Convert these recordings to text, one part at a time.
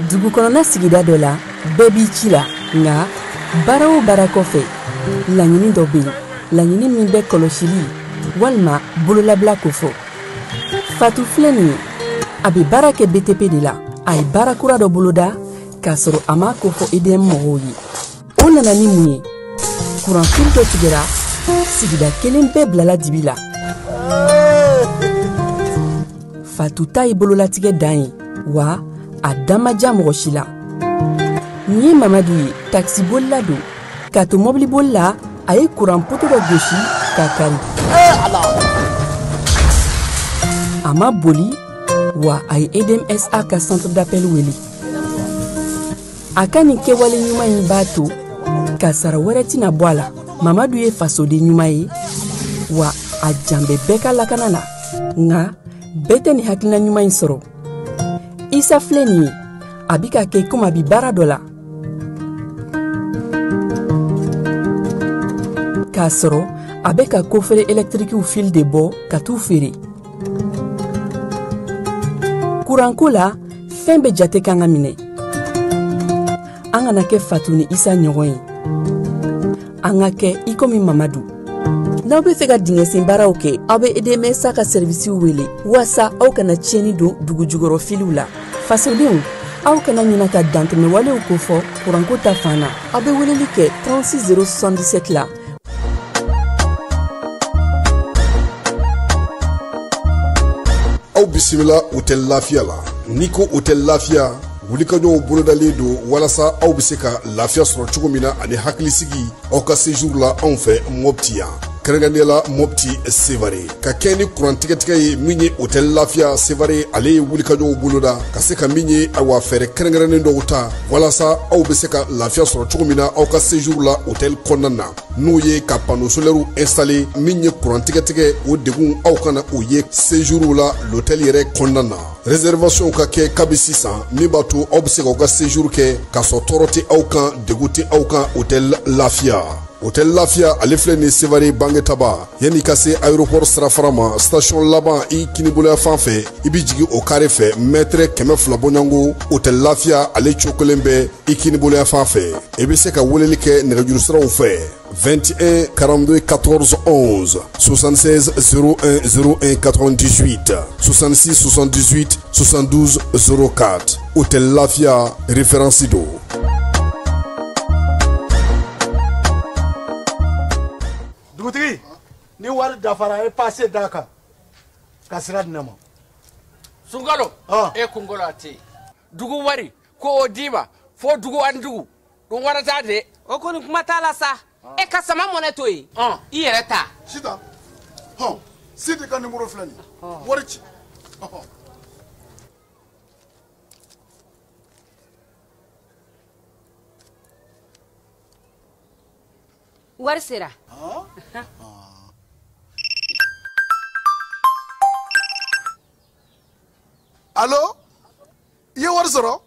Dugu kɔnɔna sigida dɔ la bɛɛ b'i ci la nka baara o baara kɔfɛ laɲini dɔ bɛ yen laɲini min bɛ kɔlɔsili walima bololabila ko fɔ Fatu filɛ nin ye a bɛ baara kɛ BTP de la a ye baara kura dɔ boloda k'a sɔrɔ a ma ko fɔ EDM mɔgɔw ye o nana ni mun ye kuranfili dɔ tigɛra sigida kelen bɛɛ bilala dibi la Fatu ta ye bololatigɛ dan ye wa a da ma diya mɔgɔ si la nin ye Mamadu ye taxi bolila don k'a to mobili boli la a ye kuran poto dɔ gosi k'a kari a ma boli wa a ye EDM SA ka centre d'appel wele a ka nin kɛwale ɲuman in b'a to ka sara wɛrɛ tɛna bɔ a la Mamadu ye fasoden ɲuman ye wa a jan bɛ bɛɛ ka lakana na nka bɛɛ tɛ nin hakilina ɲuman in sɔrɔ Isa filɛ nin ye a bi ka kɛ komi a bi baara dɔ la k'a sɔrɔ a bɛ ka kofere électrique fil de bɔ ka t'u feere kuranko la fɛn bɛ jate kan ka minɛ an kana kɛ Fatu ni Isa ɲɔgɔn ye an ka kɛ i komi Mamadu n'aw bɛ fɛ ka dingɛsen baaraw kɛ aw bɛ EDM SA ka servisiw wele walasa aw kana tiɲɛni don dugu jukɔrɔ filiw la fasodenw aw kana ɲina ka dantɛmɛ walew ko fɔ kuranko ta fan na aw bɛ weleli kɛ 36 077 la aw bisimila hôtel Lafiya la n'i ko hôtel Lafiya wulikajɔw bolodalen don walasa aw bɛ se ka lafiya sɔrɔ cogo min na ani hakilisigi aw ka séjour la anw fɛ Mopti yan kɛrɛnkɛrɛnnenya la Mopti Sevare ka kɛ ni kurantigɛtigɛ ye min ye hôtel Lafiya Sevare ale ye wulikajɔw boloda ka se ka min ye awa fɛɛrɛ kɛrɛnkɛrɛnnen dɔw ta walasa aw bɛ se ka lafiya sɔrɔ cogo min na aw ka séjour la hôtel kɔnɔna na n'o ye ka panneau solaire installé min ye kurantigɛtigɛ o degun aw kana o ye séjour la l'hôtel yɛrɛ kɔnɔna na réservation ka kɛ kabi sisan min b'a to aw bɛ se k'aw ka séjour kɛ k'a sɔrɔ tɔɔrɔ tɛ aw kan degun tɛ aw kan hôtel Lafiya hôtel Lafiya ale filɛ nin Sevare Bangetaba yanni ka se aéroport sirafara ma station laban i kiniboloya fan fɛ i bi jigin o carré fɛ mètre 200 bɔɲango hôtel Lafiya ale cokolen bɛ i kiniboloya fan fɛ i bɛ se ka weleli kɛ nɛgɛjuru siraw fɛ 21 42 14 11 76 01 01 98 66 78 72 04 hôtel Lafiya référence do dugutigi ni wari dafara e passé daka ka sira di ne ma Sunkalo e kunkolo ate dugu wari ko o dima fo dugu an dugu dun wara ta de o koni kuma t'a la sa e ka sama mɔnɛ to ye i yɛrɛ ta sita sidi ka numéro filɛ nin wari ci wari sera allo i ye wari sɔrɔ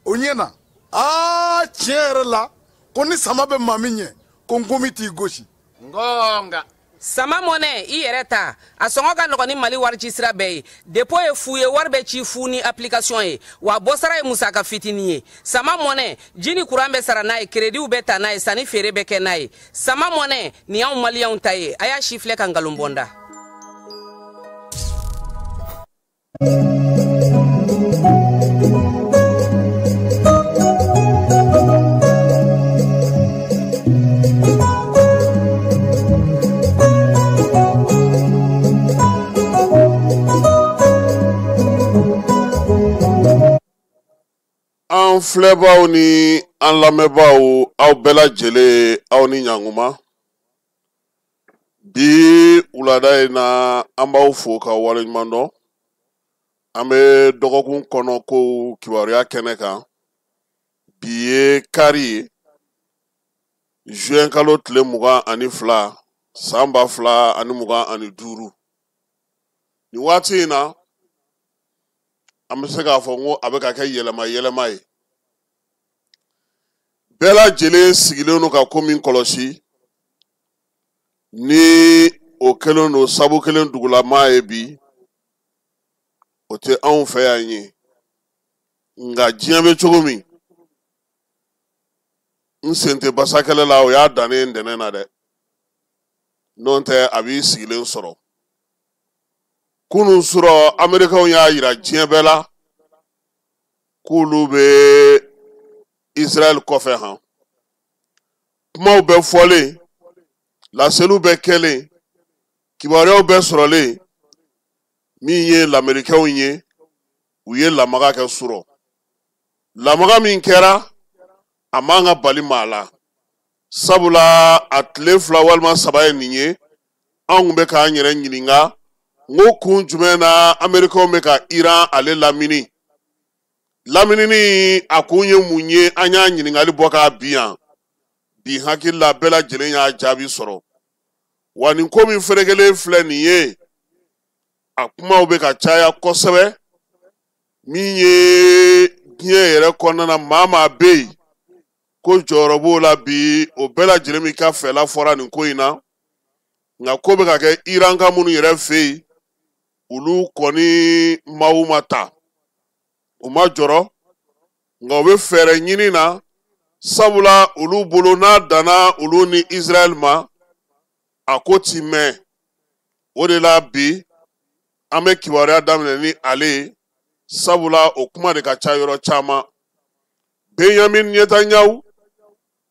o ɲɛna tiɲɛ yɛrɛ la ko ni sama bɛ maa min ɲɛ ko nkomi t'i gosi ngonga sama mɔnɛ i yɛrɛ ta a sɔngɔ ka nɔgɔn ni Mali wari ci sira bɛɛ ye dépôt ye fu ye wari bɛ ci fu ni application ye wa bɔsara ye musaka fitinin ye sama mɔnɛ ji ni kuran bɛ sara n'a ye créditw bɛ ta n'a ye sanni feere bɛ kɛ n'a ye sama mɔnɛ nin y'anw maliyɛnw ta ye a y'a si filɛ ka nkalon bɔnda an filɛbaw ni an lamɛnbaw aw bɛɛ lajɛlen aw ni ɲankuma bi wulada in na an b'aw fo ka waleɲuman dɔn an bɛ dɔgɔkun kɔnɔ ko kibaruya kɛnɛ kan bi ye kari ye juin kalo tile 22 san 2025 ni waati in na an bɛ se k'a fɔ ko a bɛ ka kɛ yɛlɛma yɛlɛma ye bɛɛ lajɛlen sigilen don ka ko min kɔlɔsi ni o kɛlen don sabu kelen dugulama ye bi o tɛ anw fɛ yan ye nga diɲɛ bɛ cogo min n sen tɛ basakɛlɛ la o y'a dannen ntɛnɛn na dɛ n'o tɛ a b'i sigilen sɔrɔ kunun sɔrɔ amerikɛnw y'a yira diɲɛ bɛɛ la k'olu bɛ Israël kɔfɛ han kumaw bɛɛ fɔlen laseliw bɛɛ kɛlen kibaruyaw bɛɛ sɔrɔlen min ye lamɛrikɛnw ye u ye lamaga kɛ sɔrɔ lamaga min kɛra a man ka bali maa la sabula a tile 2 walima 3 ye nin ye anw bɛ k'an yɛrɛ ɲininka n ko kun jumɛn na amerikɛnw bɛ ka Iran ale lamini laminini a kun ye mun ye an y'a ɲininkali bɔ k'a bi yan bi hakili la bɛɛ lajɛlen y'a jaabi sɔrɔ wa nin ko min ferekelen filɛ nin ye a kumaw bɛ ka caya kosɛbɛ min ye diɲɛ yɛrɛ kɔnɔna maa bɛ yen ko jɔyɔrɔ b'o la bi o bɛɛ lajɛlen min ka fɛla fɔra nin ko in na nka ko bɛ ka kɛ Iran ka minnu yɛrɛ fɛ yen olu kɔni maaw ma ta u ma jɔrɔ nka u bɛ fɛɛrɛ ɲini na sabula olu bolo n'a danna olu ni Israël ma a ko ti mɛn o de la bi an bɛ kibaruya daminɛ ni ale ye sabula o kuma de ka ca yɔrɔ caman Benjamin Netanyahu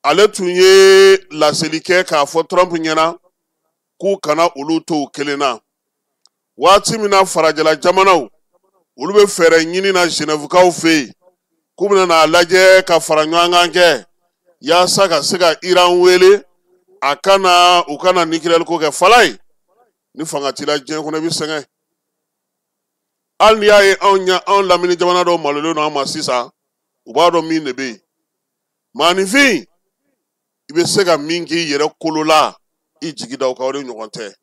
ale tun ye laseli kɛ k'a fɔ Trump ɲɛna k'u kana olu to u kelen na waati min na farajɛla jamanaw olu bɛ fɛɛrɛ ɲini na Genèvekaw fɛ yen k'u bɛna n'a lajɛ ka fara ɲɔgɔn kan kɛ yaasa ka se ka Iran wele a kana u kana nucléaire ko kɛ fala ye ni fanga t'i la diɲɛ kɔnɔ i bɛ sɛgɛn hali n'i y'a ye anw lamini jamana dɔw malolen don an ma sisan u b'a dɔn min de bɛ yen maanifin i bɛ se ka min k'i yɛrɛ kolo la i jigi da o kan o de ɲɔgɔn tɛ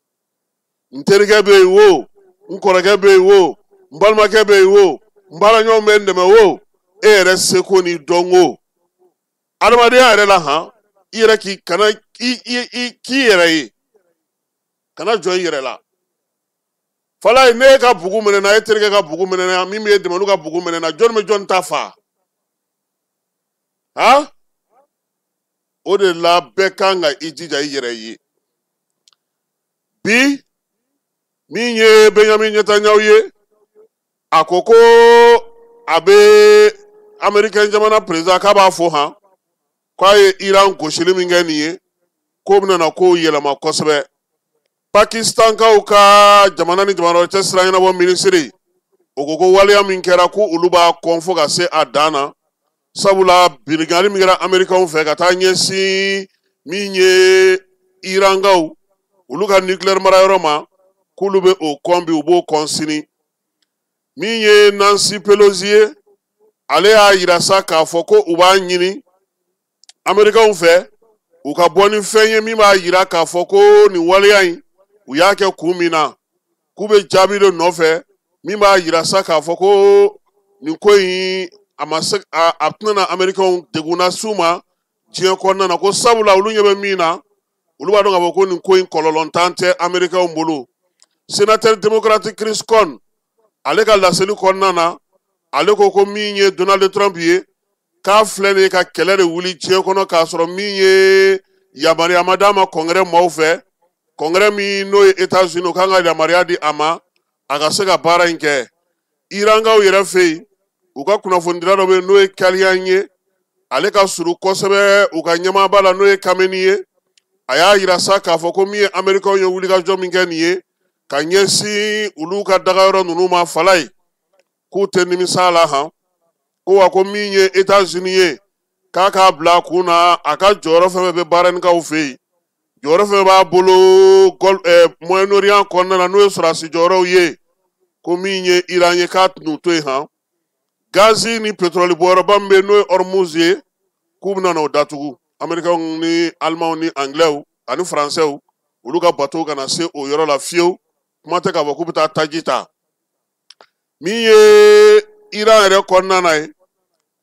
n terikɛ bɛ yen wo n kɔrɔkɛ bɛ yen wo n balimakɛ bɛ yen wo n baaraɲɔgɔn bɛ n dɛmɛ wo e yɛrɛ seko ni dɔnko adamadenya yɛrɛ la han i yɛrɛ k'i yɛrɛ ye kana jɔ i yɛrɛ la fala ye ne ka bugu minɛna e terikɛ ka bugu minɛna min bɛ dɛmɛ olu ka bugu minɛna jɔn bɛ jɔn ta fa han o de la bɛɛ kan ka i jija i yɛrɛ ye bi min ye Benjamin Netanyahu ye a ko ko a bɛ Amerikɛn jamana président k'a b'a fɔ han k'a ye Iran gosili min kɛ nin ye k'o bɛna na k'o yɛlɛma kosɛbɛ Pakistankaw ka jamana ni jamana wɛrɛ cɛ sira ɲɛnabɔ minisiri o ko ko waleya min kɛra ko olu b'a kɔn fo ka se a dan na sabula binganni min kɛra Amerikɛnw fɛ ka taa ɲɛsin min ye Irankaw olu ka nucléaire marayɔrɔ ma k'olu bɛ o kɔn bi u b'o kɔn sini min ye Nancy Pelosi ye ale y'a yira sa k'a fɔ ko u b'a ɲini Amerikɛnw fɛ u ka bɔ ni fɛn ye min b'a yira k'a fɔ ko nin waleya in u y'a kɛ kun min na k'u bɛ jaabi de nɔfɛ min b'a yira sa k'a fɔ ko nin ko in a tɛna na Amerikɛnw degun lase ma diɲɛ kɔnɔna na ko sabula olu ɲɛ bɛ min na olu b'a dɔn k'a fɔ ko nin ko in kɔlɔlɔntan tɛ Amerikɛnw bolo sénateur démocratique Chris Cohn ale ka laseli kɔnɔna na ale ko min ye Donald Trump ye k'a filɛ nin ye ka kɛlɛ de wuli diɲɛ kɔnɔ k'a sɔrɔ min ye yamaruya ma d'a ma kɔngɛrɛ maaw fɛ kɔngɛrɛ min n'o ye États-Unis o kan ka yamaruya di a ma a ka se ka baara in kɛ Irankaw yɛrɛ fɛ yen u ka kunnafonidila dɔ bɛ yen n'o ye Kaliyan ye ale ka surun kosɛbɛ u ka ɲɛmaaba la n'o ye Kameni ye a y'a yira sa k'a fɔ ko min ye Amerikɛnw ye wulikajɔ min kɛ nin ye ka ɲɛsin olu ka dagayɔrɔ ninnu ma fala ye k'u tɛ nimisa la han ko wa ko min ye États-Unis ye k'a k'a bila a kun na a ka jɔyɔrɔ fɛn fɛn bɛ baaraninkaw fɛ yen jɔyɔrɔ fɛn b'a bolo Moyen-Orient kɔnɔna na n'o ye sɔrɔdasi jɔyɔrɔw ye ko min ye Iran ye k'a tɛn'u to yen han gazi ni pétrole bɔyɔrɔba min bɛ yen n'o ye Hormuz ye k'u bɛna n'o datugu Amerikɛnw ni Alimanw ni Anglɛw ani Faransɛw olu ka bateau kana se o yɔrɔ la fiyewu kuma tɛ k'a fɔ k'u bɛ taa taji ta min ye Iran yɛrɛ kɔnɔna na ye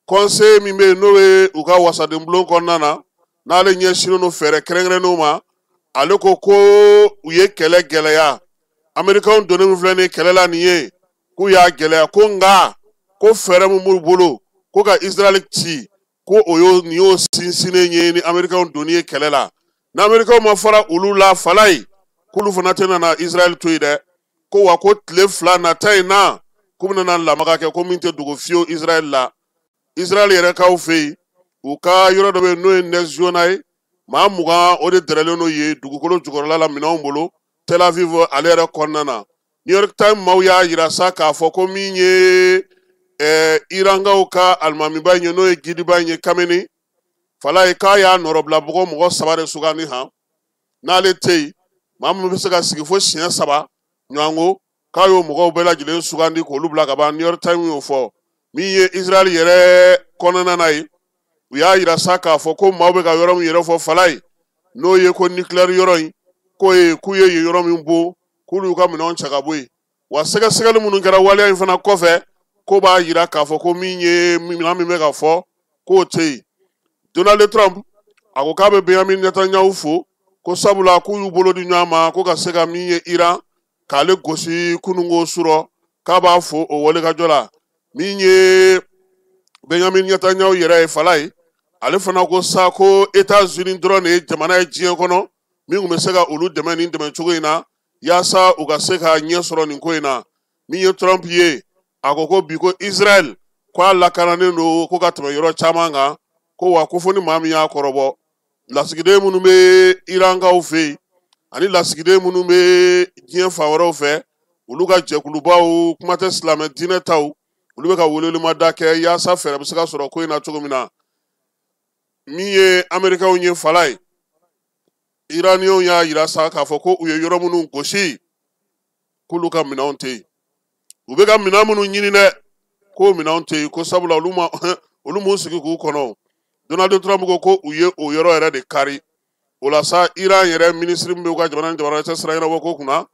conseil min bɛ yen n'o ye u ka wasaden bulon kɔnɔna na n'ale ɲɛsinnen don fɛɛrɛ kɛrɛnkɛrɛnnenw ma ale ko u ye kɛlɛ gɛlɛya Amerikɛnw donnen min filɛ nin ye kɛlɛ la nin ye k'u y'a gɛlɛya ko nka ko fɛɛrɛ min b'u bolo ko ka Israel ci ko oyo ni yo sinsine nye ni Amerika doni kɛlɛ la na Amerika ma fara olu la falai kulu fana tena na Israel to ide ko wa ko tile fila na tai na kuma na lamaga kɛ ko min tɛ dugu fiyo Israel la Israel yɛrɛ kaw fɛ u ka yɔrɔ dɔ bɛ n'o ye Nesjona ye maa 20 o de dɛrɛlen n'o ye dugukolo jukɔrɔla la minɛnw bolo Tel Aviv ale yɛrɛ kɔnɔna na New York Times maaw y'a yira sa k'a fɔ ko min ye Irangaw ka alimamiba ye n'o ye gidiba ye Kameni fala ye k'a y'a nɔrɔbila mɔgɔ 3 de sugandi han n'ale tɛ yen maa min bɛ se ka sigi fo siɲɛ 3 ɲɔgɔnko k'a y'o mɔgɔw bɛɛ lajɛlen sugandi k'olu bila ka ban New York Times y'o fɔ min ye Israel yɛrɛ kɔnɔna na ye u y'a yira sa k'a fɔ ko maaw bɛ ka yɔrɔ min yɛrɛ fɔ fala ye n'o ye ko nucléaire yɔrɔ in k'u ye yɔrɔ min bo k'olu y'u ka minɛnw cɛ ka bɔ yen wa sɛgɛsɛgɛli minnu kɛra waleya in fana kɔfɛ ko b'a yira k'a fɔ ko min ye minɛn min bɛ ka fɔ k'o tɛ yen Donald Trump a ko k'a bɛ Benjamin Netanyahu fo ko sabula k'u y'u bolo di ɲɔgɔn ma ko ka se ka min ye Iran k'ale gosi kunungo surɔ k'a b'a fo o walikajɔ la min ye Benjamin Netanyahu yɛrɛ ye fala ye ale fana ko sa ko États-Unis dɔrɔn de ye jamana ye diɲɛ kɔnɔ min tun bɛ se ka olu dɛmɛ nin dɛmɛ cogo in na yaasa u ka se ka ɲɛ sɔrɔ nin ko in na min ye Trump ye a ko bi ko Israel k'a lakananen don ko ka tɛmɛ yɔrɔ caman kan ko wa ko fo ni maa min y'a kɔrɔbɔ lasigiden minnu bɛ Irankaw fɛ yen ani lasigiden minnu bɛ diɲɛ fan wɛrɛw fɛ olu ka jɛkulubaw kuma tɛ silamɛ diinɛ taw olu bɛ ka welewelemada kɛ yaasa fɛɛrɛ bɛ se ka sɔrɔ ko in na cogo min na min ye Amerikaw ye fala ye Iraniyenw y'a yira sa k'a fɔ ko u ye yɔrɔ minnu gosi k'olu ka minɛnw tɛ yen u bɛ ka minɛn minnu ɲini dɛ k'o minɛnw tɛ yen ko sabula olu m'u sigi k'u kɔnɔ Donald Trump ko u ye o yɔrɔ yɛrɛ de kari o la sa Iran yɛrɛ minisiri min bɛ u ka jamana cɛ sira ɲɛnabɔ ko kunna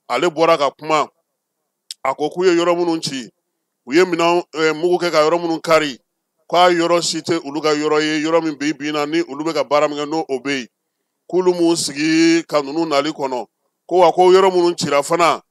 ale bɔra ka kuma a ko k'u ye yɔrɔ minnu ci u ye minɛn mugu kɛ ka yɔrɔ minnu kari k'a yɔrɔ si tɛ olu ka yɔrɔ ye yɔrɔ min bɛ bin na ni olu bɛ ka baara min kɛ n'o bɛ yen k'olu m'u sigi ka ninnu nali kɔnɔ ko wa ko yɔrɔ minnu cira fana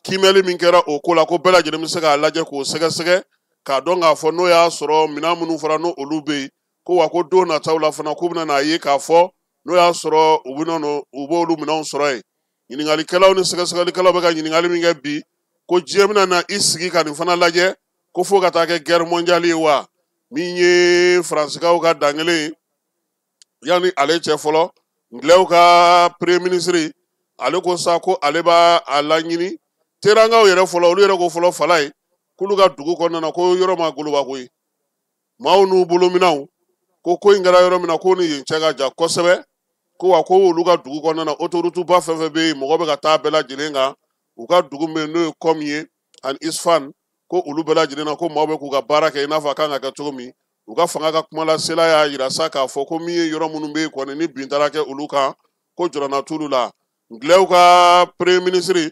kimɛli min kɛra o ko la ko bɛɛ lajɛlen bɛ se k'a lajɛ k'o sɛgɛsɛgɛ k'a dɔn k'a fɔ n'o y'a sɔrɔ minɛn minnu fɔra n'o olu bɛ yen ko wa ko don nataw la fana k'u bɛna n'a ye k'a fɔ n'o y'a sɔrɔ u b'olu minɛnw sɔrɔ yen ɲininkalikɛlaw ni sɛgɛsɛgɛlikɛlaw bɛ ka ɲininkali min kɛ bi ko diɲɛ bɛna na i sigi ka nin fana lajɛ ko fo ka taa kɛ guerre mondiale ye wa min ye Faransikaw ka dan kelen ye yanni ale cɛ fɔlɔ Ngilɛw ka premier ministre ale ko sa ko ale b'a laɲini Terankaw yɛrɛ fɔlɔ olu yɛrɛ ko fɔlɔ fala ye k'olu ka dugu kɔnɔna na ko yɔrɔ ma goloba koyi maaw n'u bolominɛnw ko in kɛra yɔrɔ min na ko ni yen cɛ ka jan kosɛbɛ ko wa ko olu ka dugu kɔnɔna na autoroute ba fɛn fɛn bɛ yen mɔgɔ bɛ ka taa bɛɛ lajɛlen kan u ka dugu min n'o ye Qom ye ani Isfan ko olu bɛɛ lajɛlen na ko maaw bɛ k'u ka baara kɛ i n'a fɔ a kan ka kɛ cogo min u ka fanga ka kuma lasela y'a yira sa k'a fɔ ko min ye yɔrɔ minnu bɛ yen kɔni ni bin taara kɛ olu kan ko jɔrɔna t'olu la Ngilɛw ka premier ministre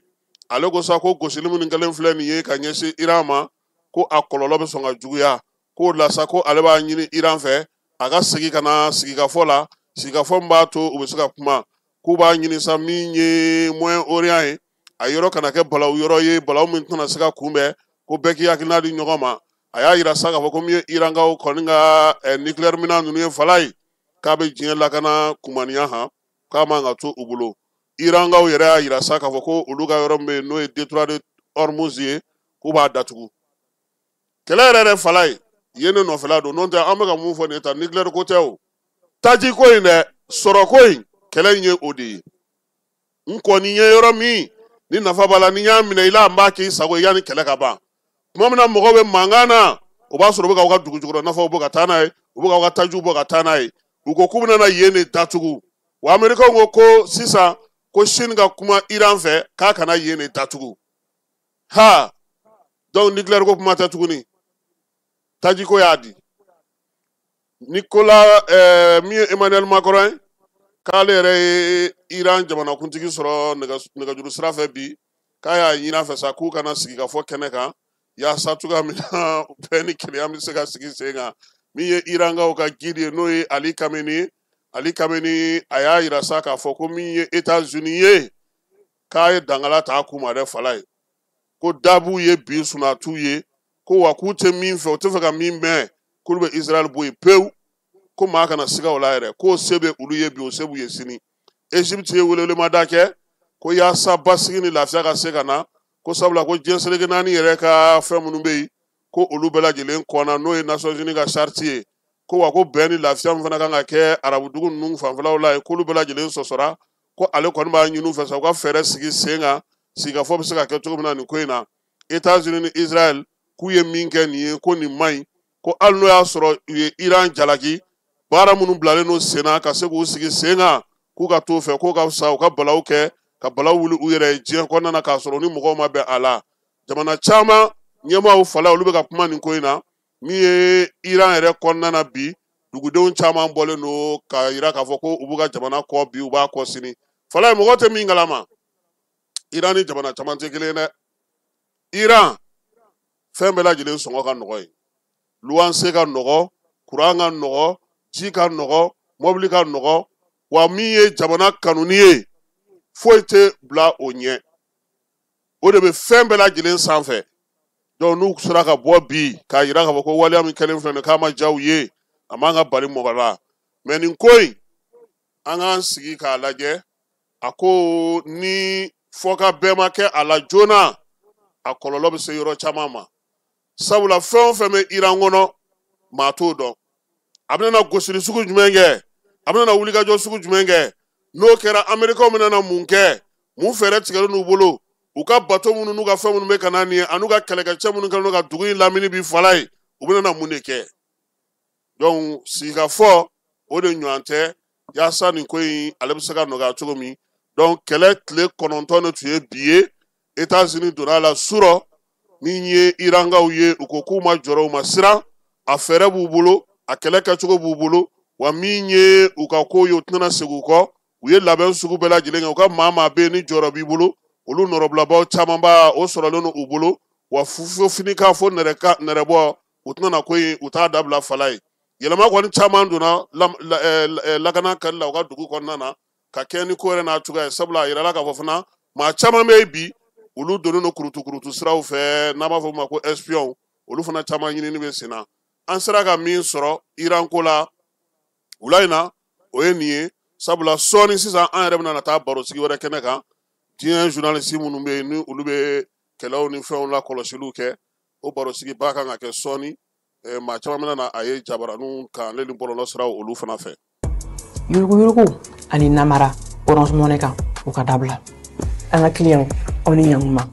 ale ko sa ko gosili minnu kɛlen filɛ nin ye ka ɲɛsin Iran ma ko a kɔlɔlɔ bɛ sɔn ka juguya k'o la sa ko ale b'a ɲini Iran fɛ a ka sigi ka na sigikafɔ la sigikafɔ min b'a to u bɛ se ka kuma k'u b'a ɲini sa min ye Moyen-Orient ye a yɔrɔ kana kɛ balawu yɔrɔ ye balawu min tɛna se ka kunbɛn ko bɛɛ k'i hakilina di ɲɔgɔn ma a y'a yira sa k'a fɔ ko min ye Irankaw kɔni ka nucléaire minɛn ninnu ye fala ye k'a bɛ diɲɛ lakana kumaniya han k'a man ka to u bolo Irankaw yɛrɛ y'a yira sa k'a fɔ ko olu ka yɔrɔ min bɛ yen n'o ye détroit de Hormuz ye k'u b'a datugu kɛlɛ yɛrɛ fala ye yen ne nɔfɛla don n'o tɛ an bɛ ka mun fɔ nin ye tan nucléaire ko tɛ o taji ko in dɛ sɔrɔ ko in kɛlɛ in ye o de ye n kɔni ye yɔrɔ min ni nafa b'a la ni y'a minɛ i la n b'a k'i sago ye yanni kɛlɛ ka ban tuma min na mɔgɔw bɛ mankan na o b'a sɔrɔ u bɛ k'aw ka dugu jukɔrɔ nafaw bɔ ka taa n'a ye u bɛ k'aw ka tajiw bɔ ka taa n'a ye u ko k'u bɛna na yen de datugu wa Amerikaw ko sisan ko Chine ka kuma Iran fɛ k'a kana yen de datugu ha donc nucléaire ko kuma tɛ tuguni taji ko y'a di Nicolas min ye Emmanuel Macron k'ale yɛrɛ ye Iran jamanakuntigi sɔrɔ nɛgɛjuru sira fɛ bi k'a y'a ɲini a fɛ sa k'u kana sigi ka fɔ kɛnɛ kan yaasa cogoya min na bɛɛ ni kelenya bɛ se ka sigi sen kan min ye Irankaw ka guide ye n'o ye Ali Khamenei a y'a yira sa k'a fɔ ko min ye États-Unis ye k'a ye dangala ta k'u ma dɛ fala ye ko dabu ye bi sunatuw ye ko wa k'u tɛ min fɛ u tɛ fɛ ka min mɛn k'olu bɛ Israel bɔ yen pewu ko maa kana siga o la yɛrɛ k'o se bɛ olu ye bi o se b'u ye sini Egypte ye welewelemada kɛ ko yaasa basigi ni lafiya ka se ka na ko sabula ko diɲɛ seleke naani yɛrɛ ka fɛn minnu bɛ yen ko olu bɛɛ lajɛlen kɔnna n'o ye Nations Unies ka charte ye ko wa ko bɛn ni lafiya min fana kan ka kɛ arabudugu ninnu fanfɛlaw la ye k'olu bɛɛ lajɛlen sɔsɔra ko ale kɔni b'a ɲini u fɛ sa u ka fɛɛrɛ sigi sen kan sigikafɔ bɛ se ka kɛ cogo min na nin ko in na États-Unis ni Israel k'u ye min kɛ nin ye ko nin man ɲi ko hali n'o y'a sɔrɔ u ye Iran jalaki baara minnu bilalen n'o sen na ka se k'u sigi sen kan k'u ka t'o fɛ k'o ka fisa u ka balawu kɛ ka balawu wuli u yɛrɛ ye diɲɛ kɔnɔna na k'a sɔrɔ u ni mɔgɔw ma bɛn a la jamana caman ɲɛmaaw fala olu bɛ ka kuma nin ko in na min ye Iran yɛrɛ kɔnɔna na bi dugudenw caman bɔlen don ka yira k'a fɔ ko u b'u ka jamana kɔ bi u b'a kɔ sini fala ye mɔgɔ tɛ min kalama Iran ni jamana caman tɛ kelen dɛ Iran fɛn bɛɛ lajɛlen sɔngɔ ka nɔgɔ ye luwanse ka nɔgɔ kuran ka nɔgɔ ji ka nɔgɔ mɔbili ka nɔgɔ wa min ye jamana kanuni ye foyi tɛ bila o ɲɛ o de bɛ fɛn bɛɛ lajɛlen sanfɛ donc n'u sera ka bɔ bi k'a yira k'a fɔ ko waleya min kɛlen filɛ nin k'a ma diya u ye a man ka bali mɔgɔ la mais nin ko in an k'an sigi k'a lajɛ a ko ni fɔka bɛɛ ma kɛ a la joona a kɔlɔlɔ bɛ se yɔrɔ caman ma sabula fɛn o fɛn bɛ Iran kɔnɔ maa t'o dɔn a bɛna gosili sugu jumɛn kɛ a bɛna wulikajɔ sugu jumɛn kɛ n'o kɛra Américains bɛna mun kɛ mun fɛɛrɛ tigɛlen n'u bolo u ka bateau minnu n'u ka fɛn minnu bɛ ka na nin ye an'u ka kɛlɛkɛcɛ minnu kɛlen don ka dugu in lamini bi fala ye u bɛna mun de kɛ donc sigikafɔ o de ɲɔgɔn tɛ yaasa nin ko in ale bɛ se ka nɔgɔya cogo min donc kɛlɛ tile 9 de tun ye bi ye États-Unis donna a la surɔ min ye Irankaw ye u ko k'u ma jɔrɔ u ma siran a fɛɛrɛ b'u bolo a kɛlɛ kɛcogo b'u bolo wa min ye u ka ko ye u tɛna segin u kɔ u ye labɛn sugu bɛɛ lajɛlen kɛ u ka maa bɛ yen ni jɔyɔrɔ b'i bolo olu nɔrɔbilabaw caman b'a o sɔrɔlen don u bolo wa fini kan fo nɛrɛbɔ u tɛna ko in u t'a dabila fala ye yɛlɛma kɔni caman donna lakana kali la u ka dugu kɔnɔna na ka kɛ ni ko yɛrɛ n'a cogoya ye sabula a yirala k'a fɔ fana maa caman bɛ yen bi olu donnen don kurutu siraw fɛ n'an b'a fɔ o ma ko espion olu fana caman ɲinini bɛ sen na an sera ka min sɔrɔ Iran ko la wula in na o ye nin ye sabula sɔɔni sisan an yɛrɛ bɛna taa baro sigi wɛrɛ kɛnɛ kan diɲɛ journaliste minnu bɛ yen ni olu bɛ kɛlɛw ni fɛnw la kɔlɔsiliw kɛ o baro sigi ba kan ka kɛ sɔɔni maa caman bɛna na a ye jabaraninw kan ale ni bɔlɔlɔ siraw olu fana fɛ. Yurugu ani namara Orange Money kan u ka dabila an ka client aw ni ɲankuma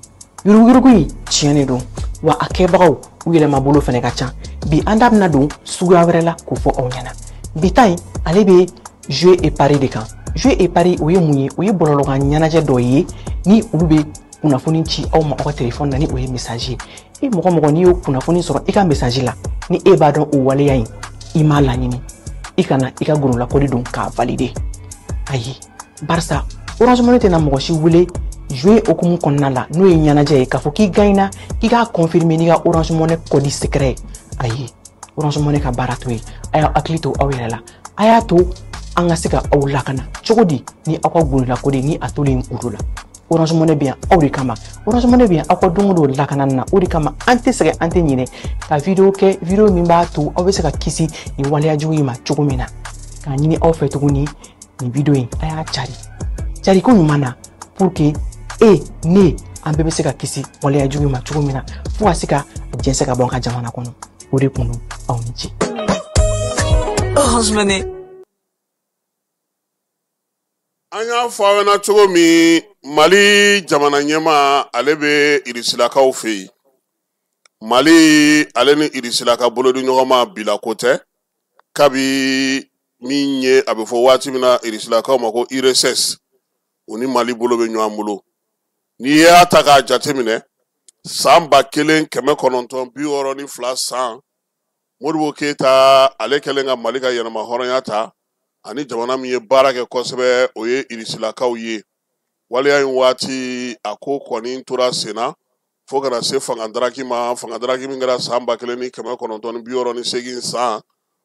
yurugu in tiɲɛ de don wa a kɛbagaw u yɛlɛma bolo fana ka ca bi an da bɛna don suguya wɛrɛ la k'o fɔ aw ɲɛna bi ta in ale bɛ jeu et pari de kan jeu et pari o ye mun ye o ye bɔlɔlɔkan ɲɛnajɛ dɔ ye ni olu bɛ kunnafoni ci aw ma aw ka téléphone na ni o ye message ye e mɔgɔ n'i y'o kunnafoni sɔrɔ i ka message la ni e b'a dɔn o waleya in i m'a laɲini i kana i ka gorolakɔli don k'a valider ayi barisa Orange Money tɛna mɔgɔ si wele jouer okumu kɔnɔna la n'o ye ɲɛnajɛ ye k'a fɔ k'i gagnera k'i k'a confirmer n'i ka Orange Money code secret ayi Orange Money ka baara to ye a y'a hakili to aw yɛrɛ la a y'a to an ka se ka aw lakana cogo di ni aw ka gorolakɔli ni a tolen olu la Orange Money bɛ yan aw de kama Orange Money bɛ yan aw ka don o don lakana na o de kama an tɛ sɛgɛn an tɛ ɲinɛ ka video kɛ video min b'a to aw bɛ se ka kisi nin waleyajugu in ma cogo min na k'a ɲini aw fɛ tuguni nin video in a y'a cari ko ɲuman na pour que ne an bɛɛ bɛ se ka kisi waleyajugu in ma cogo min na fo ka se ka jɛnsɛ ka bɔ an ka jamana kɔnɔ o de kun don aw ni ci. Orange Money. An y'a fɔ aw ɲɛna cogo min Mali jamana ɲɛmaa ale bɛ Irisilakaw fɛ yen Mali ale ni Irisilaka bolodi ɲɔgɔn ma bila ko tɛ kabi min ye a bɛ fɔ waati min na Irisilakaw ma ko IRSS o ni Mali bolo bɛ ɲɔgɔn bolo n'i y'a ta k'a jateminɛ san 1962 san Modibo Keyita ale kɛlen ka Mali ka yɛlɛma hɔrɔnya ta ani jamana min ye baara kɛ kosɛbɛ o ye Irisilakaw ye waleya in waati a ko kɔni tora senna fo kana se fangadaraki ma fangadaraki min kɛra san 1968 san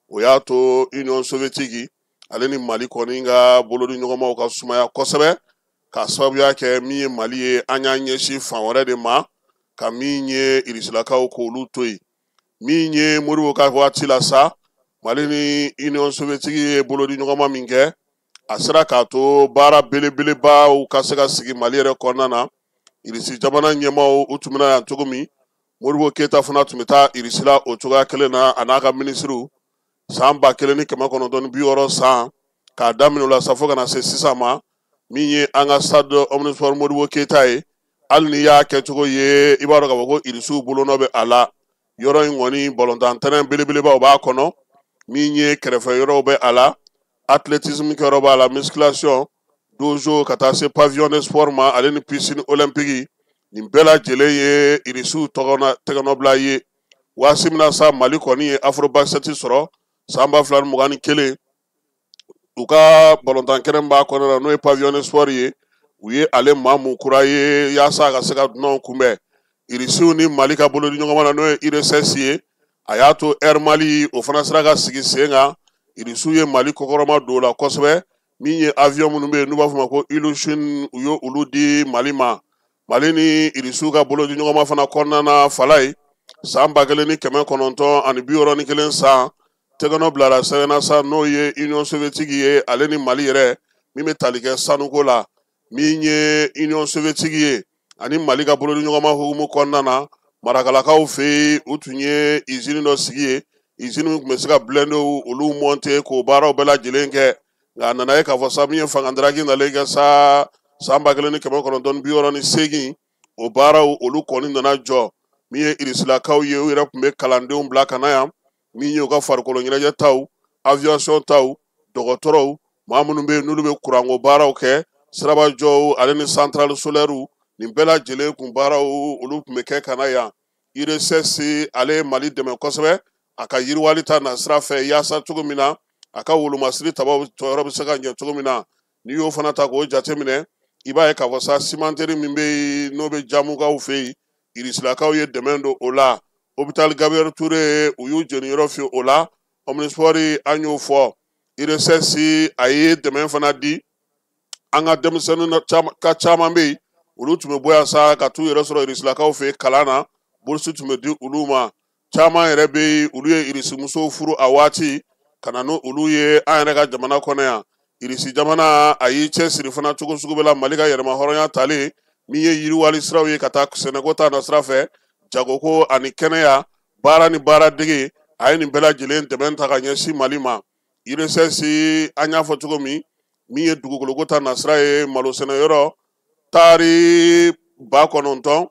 o y'a to Union Soviétique ale ni Mali kɔni ka bolodi ɲɔgɔnmaw ka sumaya kosɛbɛ ka sababuya kɛ min ye Mali ye an y'a ɲɛsin fan wɛrɛ de ma ka min ye Irisilakaw k'olu to yen min ye Modibo ka waati la sa Mali ni Union Soviétique ye bolodi ɲɔgɔnma min kɛ a sera k'a to baara belebelebaw ka se ka sigi Mali yɛrɛ kɔnɔna na Irisi jamana ɲɛmaaw u tun bɛna yan cogo min Modibo Keyita fana tun bɛ taa Irisi la o cogoya kelen na a n'a ka minisiriw san 1960 san k'a daminɛ o la sa fo ka na se sisan ma min ye an ka stade omnisport Modibo Keyita ye hali ni y'a kɛcogo ye i b'a dɔn k'a fɔ ko Irisiw bolonɔ bɛ a la yɔrɔ in kɔni ballontan terrain belebelebaw b'a kɔnɔ min ye kɛrɛfɛ yɔrɔw bɛ a la athlétisme kɛyɔrɔ b'a la musculation dojo ka taa se pavillon de sport ma ale ni piscine olympique nin bɛɛ lajɛlen ye Irisiw tɛgɛnɔbila ye waati min na sa Mali kɔni ye Afrobasket sɔrɔ san 2021 u ka ballontan kɛnɛ b'a kɔnɔ n'o ye pavillon de sport ye u ye ale maa mun kura ye yaasa a ka se ka dunanw kunbɛn Irisiw ni Mali ka bolodi ɲɔgɔnma na n'o ye IRSS ye a y'a to Air Mali o fana sera ka sigi sen kan Irisiw ye Mali kɔkɔrɔma don o la kosɛbɛ min ye avion minnu bɛ yen n'u b'a fɔ ma ko Ilyushin u ye olu di Mali ma Mali ni Irisiw ka bolodi ɲɔgɔnma fana kɔnɔna na Falaye san 1961 san tɛgɛnɔ bilara sɛbɛnna sa n'o ye Union Soviétique ye ale ni Mali yɛrɛ min bɛ tali kɛ sanuko la min ye Union Soviétique ye ani Mali ka bolodi ɲɔgɔnma hukumu kɔnɔna na marakalakaw fɛ yen u tun ye usine dɔ sigi ye usine min tun bɛ se ka blindéw olu monter k'o baaraw bɛɛ lajɛlen kɛ nka a nana ye k'a fɔ sa min ye fangadaraki nalen kɛ sa san 1968 o baaraw olu kɔni nana jɔ min ye Irisilakaw ye u yɛrɛ tun bɛ kalandenw bila ka na yan min ye u ka farikolo ɲɛnajɛ taw aviation taw dɔgɔtɔrɔw maa minnu bɛ yen n'olu bɛ kuranko baaraw kɛ sirabajɔw ale ni centrale solaire nin bɛɛ lajɛlen kun baaraw olu tun bɛ kɛ ka na yan IRSS ale ye Mali dɛmɛ kosɛbɛ a ka yiriwali ta na sira fɛ yaasa cogo min na a ka wolomasiri tabaw tɔyɔrɔ bɛ se ka ɲɛ cogo min na n'i y'o fana ta k'o jateminɛ i b'a ye k'a fɔ sa cimenterie min bɛ yen n'o bɛ Jamukaw fɛ yen Irisilakaw ye dɛmɛ don o la hôpital Gabriel Touré u y'u jeniyɔrɔ fi o la omnisport an y'o fɔ IRSS a ye dɛmɛ fana di an ka denmisɛnnin ka caman bɛ yen olu tun bɛ bɔ yan sa ka t'u yɛrɛ sɔrɔ Irisilakaw fɛ kalan na bourse tun bɛ di olu ma caman yɛrɛ bɛ yen olu ye Irisimusow furu a waati ka na n'olu ye an yɛrɛ ka jamana kɔnɔ yan Irisi jamana a y'i cɛsiri fana cogo sugu bɛɛ la Mali ka yɛrɛma hɔrɔnya talen min ye yiriwali siraw ye ka taa sɛnɛko ta na sira fɛ jagoko ani kɛnɛya baara ni baara dege a ye nin bɛɛ lajɛlen dɛmɛ ta ka ɲɛsin Mali ma IRSS an y'a fɔ cogo min ye dugukoloko ta na sira ye malo sɛnɛyɔrɔ tari 9,000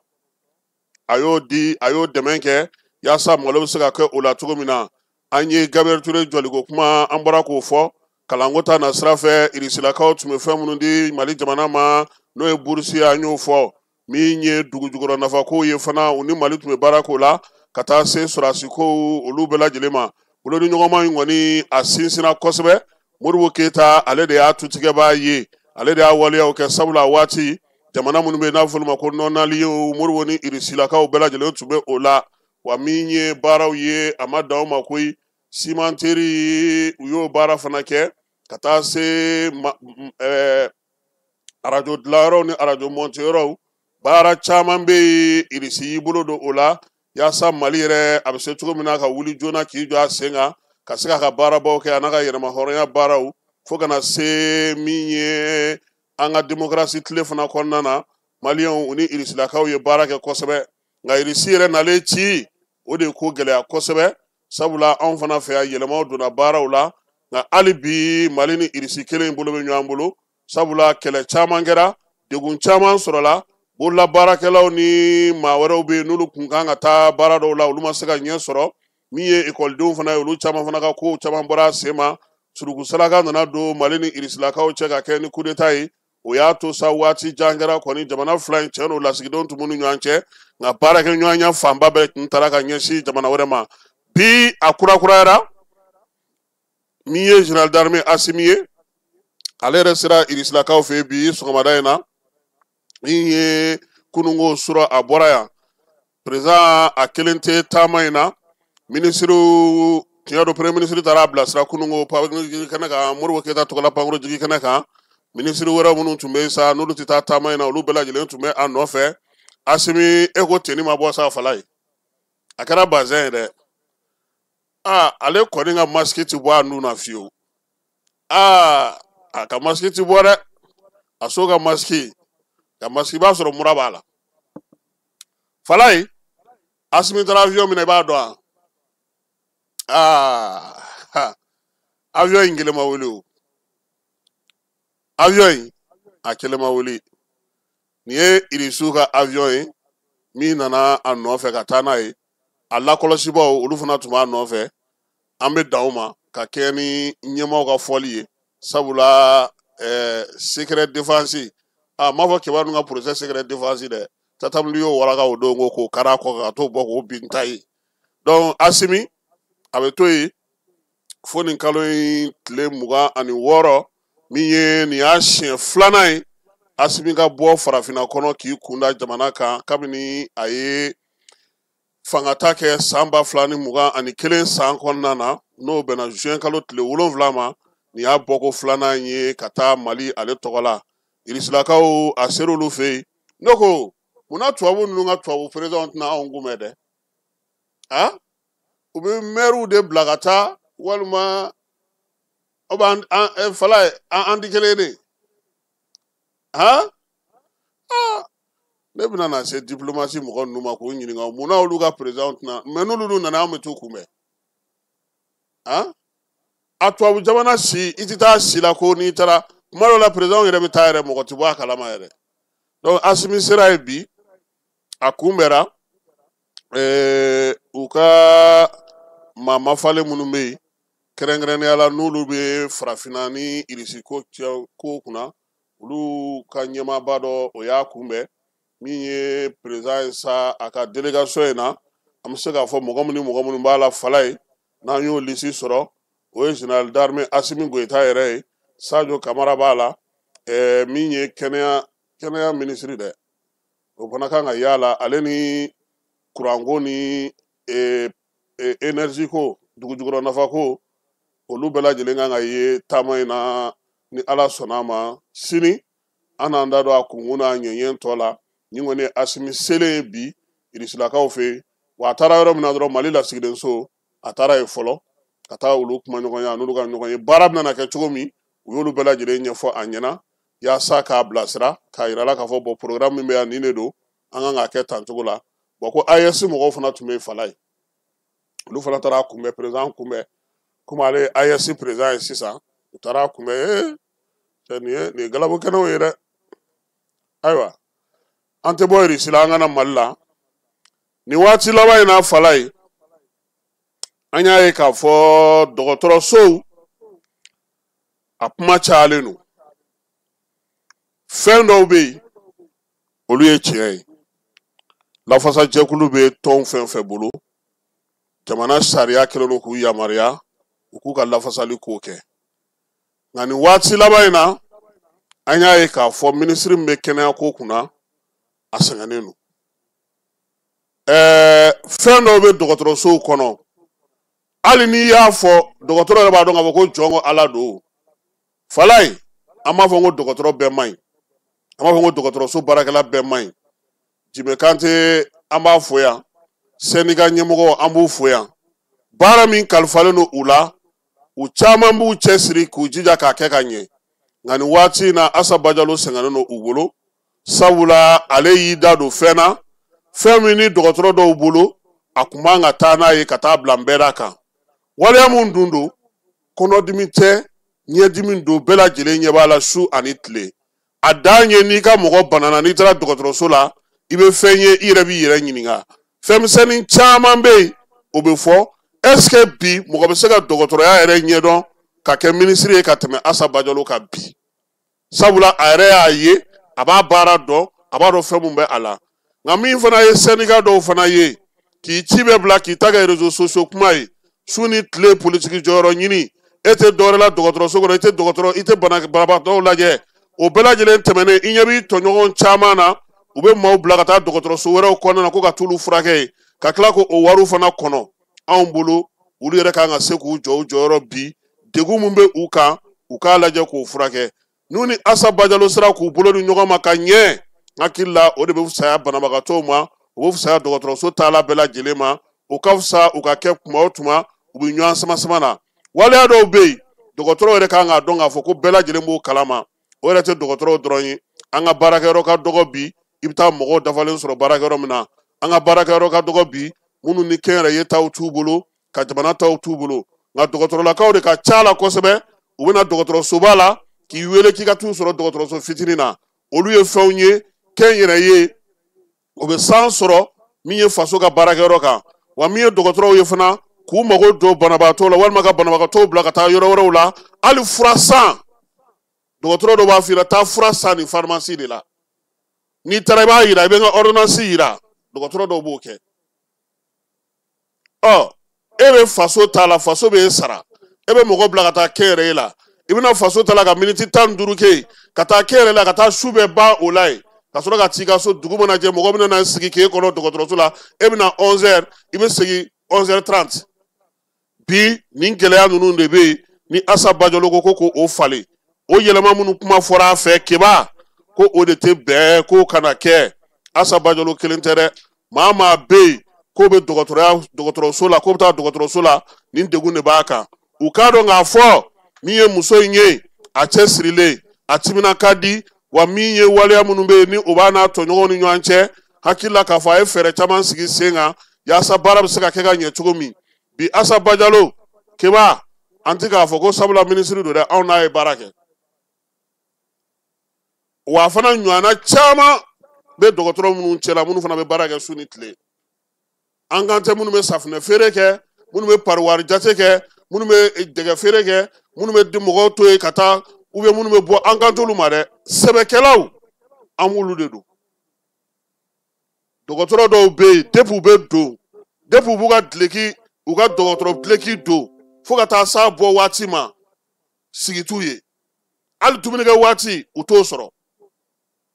a y'o dɛmɛ kɛ yaasa malo bɛ se ka kɛ o la cogo min na an ye Gabriel Touré jɔliko kuma an bɔra k'o fɔ kalanko ta na sira fɛ Irisilakaw tun bɛ fɛn minnu di Mali jamana ma n'o ye bourse ye an y'o fɔ min ye dugujukɔrɔ nafako ye fana u ni Mali tun bɛ baara k'o la ka taa se sɔrɔdasiko olu bɛɛ lajɛlen ma bolodi ɲɔgɔnma in kɔni a sinsinna kosɛbɛ Modibo Keyita ale de y'a tutigɛbaa ye ale de y'a waleyaw kɛ sabula waati jamana minnu bɛ yen n'a fɔra ma ko non-aliens Modibo ni Irisilakaw bɛɛ lajɛlen tun bɛ o la wa min ye baaraw ye a ma dan o ma koyi cimenterie u y'o baara fana kɛ ka taa se arajo dilanyɔrɔw ni arajo monteyɔrɔw baara caman bɛ yen Irisi y'i bolo don o la yaasa Mali yɛrɛ a bɛ se cogo min na ka wuli joona k'i jɔ a sen kan ka se k'a ka baarabaw kɛ a n'a ka yɛrɛma hɔrɔnya baaraw fo ka na se min ye an ka démocratie tile fana kɔnɔna na Maliyɛnw u ni Irisilakaw ye baara kɛ kosɛbɛ nka Irisi yɛrɛ nalen ci o de ko gɛlɛya kosɛbɛ sabula anw fana fɛ yan yɛlɛmaw donna baaraw la nka hali bi Mali ni Irisi kelen bolo bɛ ɲɔgɔn bolo sabula kɛlɛ caman kɛra degun caman sɔrɔla bolola baarakɛlaw ni maa wɛrɛw bɛ yen n'olu kun kan ka taa baara dɔw la olu ma se ka ɲɛ sɔrɔ min ye ekɔlidenw fana ye olu caman fana ka kow caman bɔra a sen ma surukusalaka nana don Mali ni Irisilakaw cɛ ka kɛ ni coup d'état ye o y'a to sa waati jan kɛra kɔni jamana fila in cɛ n'o lasigidenw tun b'u ni ɲɔgɔn cɛ nka baarakɛɲɔgɔnya fanba bɛɛ tun taara ka ɲɛsin jamana wɛrɛ ma bi a kurakurayara min ye général d'armée Asimi ye ale yɛrɛ sera Irisilakaw fɛ bi sɔgɔmada in na min ye kunungo sura a bɔra yan président a kelen tɛ taama in na ministre tiɲɛ don premier ministre taara a bilasira kunungo pankoro jigi kɛnɛ kan Modibo Keyita tɔgɔla pankoro jigi kɛnɛ kan ministre wɛrɛ minnu tun bɛ sa n'olu tɛ taa taama in na olu bɛɛ lajɛlen tun bɛ a nɔfɛ Asimi e ko tenni ma bɔ sa Falaye a kɛra bazɛn ye dɛ ale kɔni ka masque ti bɔ a nun na fiyewu a ka masque ti bɔ dɛ a so ka masque b'a sɔrɔ mura b'a la Falaye Asimi taara avion minɛ i b'a dɔn avion in kelen ma wuli o avion in a kelen ma wuli nin ye Irisu ka avion ye min nana a nɔfɛ ka taa n'a ye a lakɔlɔsibaw olu fana tun b'a nɔfɛ an bɛ dan o ma ka kɛ ni ɲɛmaaw ka fɔli ye sabula secret défense m'a fɔ kibaru ninnu ka procès secret défense dɛ tatabili y'o waraka o don k'o kara kɔ ka t'o bɔ k'o bin ta ye donc Asimi a bɛ to yen fo nin kalo in tile 26 min ye nin y'a siɲɛ 2nan ye Asimi ka bɔ farafinna kɔnɔ k'i kunda jamana kan kabini a ye fangata kɛ san 2021 san kɔnɔna na n'o bɛnna juin kalo tile 7 ma nin y'a bɔko 2nan ye ka taa Mali ale tɔgɔ la Irisilakaw a ser'olu fɛ yen ne ko munna tubabu ninnu ka tubabu président tɛna anw kun mɛn dɛ u bɛ maires de bila ka taa walima Falaye an tɛ kelen de ne bɛna na se diplomasi mɔgɔ ninnu ma k'o ɲininka munna olu ka président tɛna mais n'olu nana an bɛ t'u kunbɛn a tubabu jamana si i tɛ taa si la ko n'i taara kuma dɔw la président yɛrɛ bɛ taa yɛrɛ mɔgɔ tɛ bɔ a kalama yɛrɛ donc Asimi sera ye bi a kunbɛra u ka maa falen minnu bɛ yen kɛrɛnkɛrɛnnenya la n'olu bɛ farafinna ni Irisi ko kunna olu ka ɲɛmaaba dɔ o y'a kunbɛn min ye président ye sa a ka délégation in na an bɛ se k'a fɔ mɔgɔ minnu b'a la Falaye n'an y'o liste sɔrɔ o ye général d'armée Asimi Goyita yɛrɛ ye Sadio Kamara b'a la min ye kɛnɛya ministre dɛ o fana kan ka yala ale ni kuranko ni énergie ko dugujukɔrɔ nafa ko olu bɛɛ lajɛlen kan ka ye taama in na ni Ala sɔnna ma sini an n'an da don a kunkun n'a ɲɛɲɛ tɔ la ni kɔni ye Asimi selen ye bi Irisilakaw fɛ yen wa a taara yɔrɔ min na dɔrɔn Mali lasigiden so a taara yen fɔlɔ ka taa olu kuma ɲɔgɔn ye a n'olu ka ɲɔgɔn ye baara bɛna kɛ cogo min u y'olu bɛɛ lajɛlen ɲɛfɔ a ɲɛna yaasa k'a bilasira k'a yira la k'a fɔ bon programme min bɛ yan nin de don an kan k'a kɛ tan cogo la bon ko AES mɔgɔw fana tun bɛ Falaye olu fana taara kunbɛn président kunbɛn komi ale ye AES président ye sisan u taara kunbɛn nin ye galabokɛnɛw ye dɛ ayiwa an tɛ bɔ Irisi la an ka na Mali la nin waati laban in na Falaye an y'a ye k'a fɔ dɔgɔtɔrɔsow a kuma cayalen don fɛn dɔw bɛ yen olu ye tiɲɛ ye lafasajɛkulu bɛ tɔn fɛn fɛn bolo jamana sariya kɛlen don k'u yamaruya u k'u ka lafasali ko kɛ nka nin waati laban in na an y'a ye k'a fɔ minisiri min bɛ kɛnɛya ko kunna a sɛgɛnnen don fɛn dɔw bɛ dɔgɔtɔrɔsow kɔnɔ hali n'i y'a fɔ dɔgɔtɔrɔ yɛrɛ b'a dɔn k'a fɔ ko jɔn ko Ala don Falaye an b'a fɔ ko dɔgɔtɔrɔ bɛɛ man ɲi an b'a fɔ ko dɔgɔtɔrɔso baarakɛla bɛɛ man ɲi Jime Kante an b'a fɔ yan syndicat ɲɛmɔgɔw an b'u fɔ yan baara min kalifalen don u la u caman b'u cɛsiri k'u jija k'a kɛ ka ɲɛ nka nin waati in na Asaba Jalo sɛgɛnnen don u bolo sabula ale y'i da don fɛn na fɛn min ni dɔgɔtɔrɔ dɔw bolo a kun b'an ka taa n'a ye ka taa bila nbɛda kan waleya mun dun don kɔnɔdimi tɛ ɲɛdimi don bɛɛ lajɛlen ɲɛ b'a la su ani tile a dan ye n'i ka mɔgɔ banana n'i taara dɔgɔtɔrɔso la i bɛ fɛn ye i yɛrɛ b'i yɛrɛ ɲininka fɛnmisɛnnin caman bɛ yen o bɛ fɔ est-ce que bi mɔgɔ bɛ se ka dɔgɔtɔrɔya yɛrɛ ɲɛdɔn ka kɛ minisiri ye ka tɛmɛ Asaba Jalo kan bi sabula a yɛrɛ y'a ye a b'a baara dɔn a b'a dɔn fɛn mun bɛ a la nka min fana ye syndicat dɔw fana ye k'i ci bɛɛ bila k'i ta kɛ réseaux sociaux kuma ye su ni tile politiki jɔyɔrɔ ɲini e tɛ dɔwɛrɛ la dɔgɔtɔrɔso kɔnɔ i tɛ banabagatɔw lajɛ o bɛɛ lajɛlen tɛmɛnen i ɲɛ b'i tɔɲɔgɔn caman na u bɛ maaw bila ka taa dɔgɔtɔrɔso wɛrɛw kɔnɔna na ko ka t'olu furakɛ ye ka tila k'o wariw fana kɔnɔ anw bolo olu yɛrɛ kan ka se k'u jɔ u jɔyɔrɔ bi degun mun bɛ u kan u k'a lajɛ k'o furakɛ n'u ni Asaba Jalo sera k'u bolo ni ɲɔgɔn ma ka ɲɛ hakili la o de bɛ fisaya banabagatɔw ma o bɛ fisaya dɔgɔtɔrɔso taala bɛɛ lajɛlen ma o ka fisa u ka kɛ tuma o tuma u bɛ ɲɔgɔn sama sama na waleya dɔw bɛ yen dɔgɔtɔrɔ yɛrɛ kan k'a dɔn k'a fɔ ko bɛɛ lajɛlen b'o kalama o yɛrɛ tɛ dɔgɔtɔrɔw dɔrɔn ye an ka baarakɛyɔrɔ ka dɔgɔ bi i bɛ taa mɔgɔw dafalen sɔrɔ baarakɛyɔrɔ min na an ka baarakɛyɔrɔ ka dɔgɔ bi minnu ni kɛnyɛrɛye taw t'u bolo ka jamana taw t'u bolo nka dɔgɔtɔrɔlakaw de ka ca la kosɛbɛ u bɛna dɔgɔtɔrɔsoba la k'i wele k'i ka t'u sɔrɔ dɔgɔtɔrɔso fitinin na olu ye fɛnw ye kɛnyɛrɛye o bɛ san sɔrɔ min ye faso ka baarakɛyɔrɔ kan wa min ye dɔgɔtɔrɔw ye fana k'u mago don banabagatɔw la walima ka banabagatɔw bila ka taa yɔrɔ wɛrɛw la hali fura san dɔgɔtɔrɔ dɔw b'a f'i la taa fura san nin farimasi de la n'i taara i b'a yira i bɛ n ka ordonnance yira dɔgɔtɔrɔ dɔw b'o kɛ e bɛ faso ta la faso bɛ e sara e bɛ mɔgɔ bila ka taa kɛnyɛrɛye la i bɛna faso ta la ka miniti 15 kɛ ka taa kɛnyɛrɛye la ka taa su bɛɛ ban o la yen ka sɔrɔ ka t'i ka so dugu mana jɛ mɔgɔ bɛna na sigi k'e kɔnɔ dɔgɔtɔrɔso la e bɛna 11h i bɛ segin 11h30 bi nin gɛlɛya ninnu de bɛ yen ni Asa Bajalo ko k'o falen o yɛlɛma minnu kuma fɔra a fɛ keba ko o de tɛ bɛn k'o kana kɛ Asa Bajalo kelen tɛ dɛ maa maa bɛ yen k'o bɛ dɔgɔtɔrɔso la k'o bɛ taa dɔgɔtɔrɔso la nin degun de b'a kan u k'a dɔn k'a fɔ min ye muso in ye a cɛ sirilen a timina ka di wa min ye waleya minnu bɛ yen ni o b'a n'a tɔɲɔgɔnw ni ɲɔgɔn cɛ hakili la k'a fɔ a ye fɛɛrɛ caman sigi sen kan yaasa baara bɛ se ka kɛ ka ɲɛ cogo min bi Asa Bajalo keba an tɛ k'a fɔ ko sabula minisiri don dɛ anw n'a ye baara kɛ wa fana ɲɔgɔnna caman bɛ dɔgɔtɔrɔ minnu cɛla minnu fana bɛ baara kɛ su ni tile an kan tɛ minnu bɛ safunɛ feere kɛ minnu bɛ pariwari jate kɛ minnu bɛ dɛgɛ feere kɛ minnu bɛ mɔgɔw to yen ka taa minnu bɛ bɔ an kan t'olu ma dɛ sɛbɛkɛlaw an b'olu de don dɔgɔtɔrɔ dɔw bɛ yen depuis u bɛ don depuis u b'u ka dileki u ka dɔgɔtɔrɔ dileki don fo ka taa s'a bɔ waati ma sigi t'u ye hali dumunikɛ waati u t'o sɔrɔ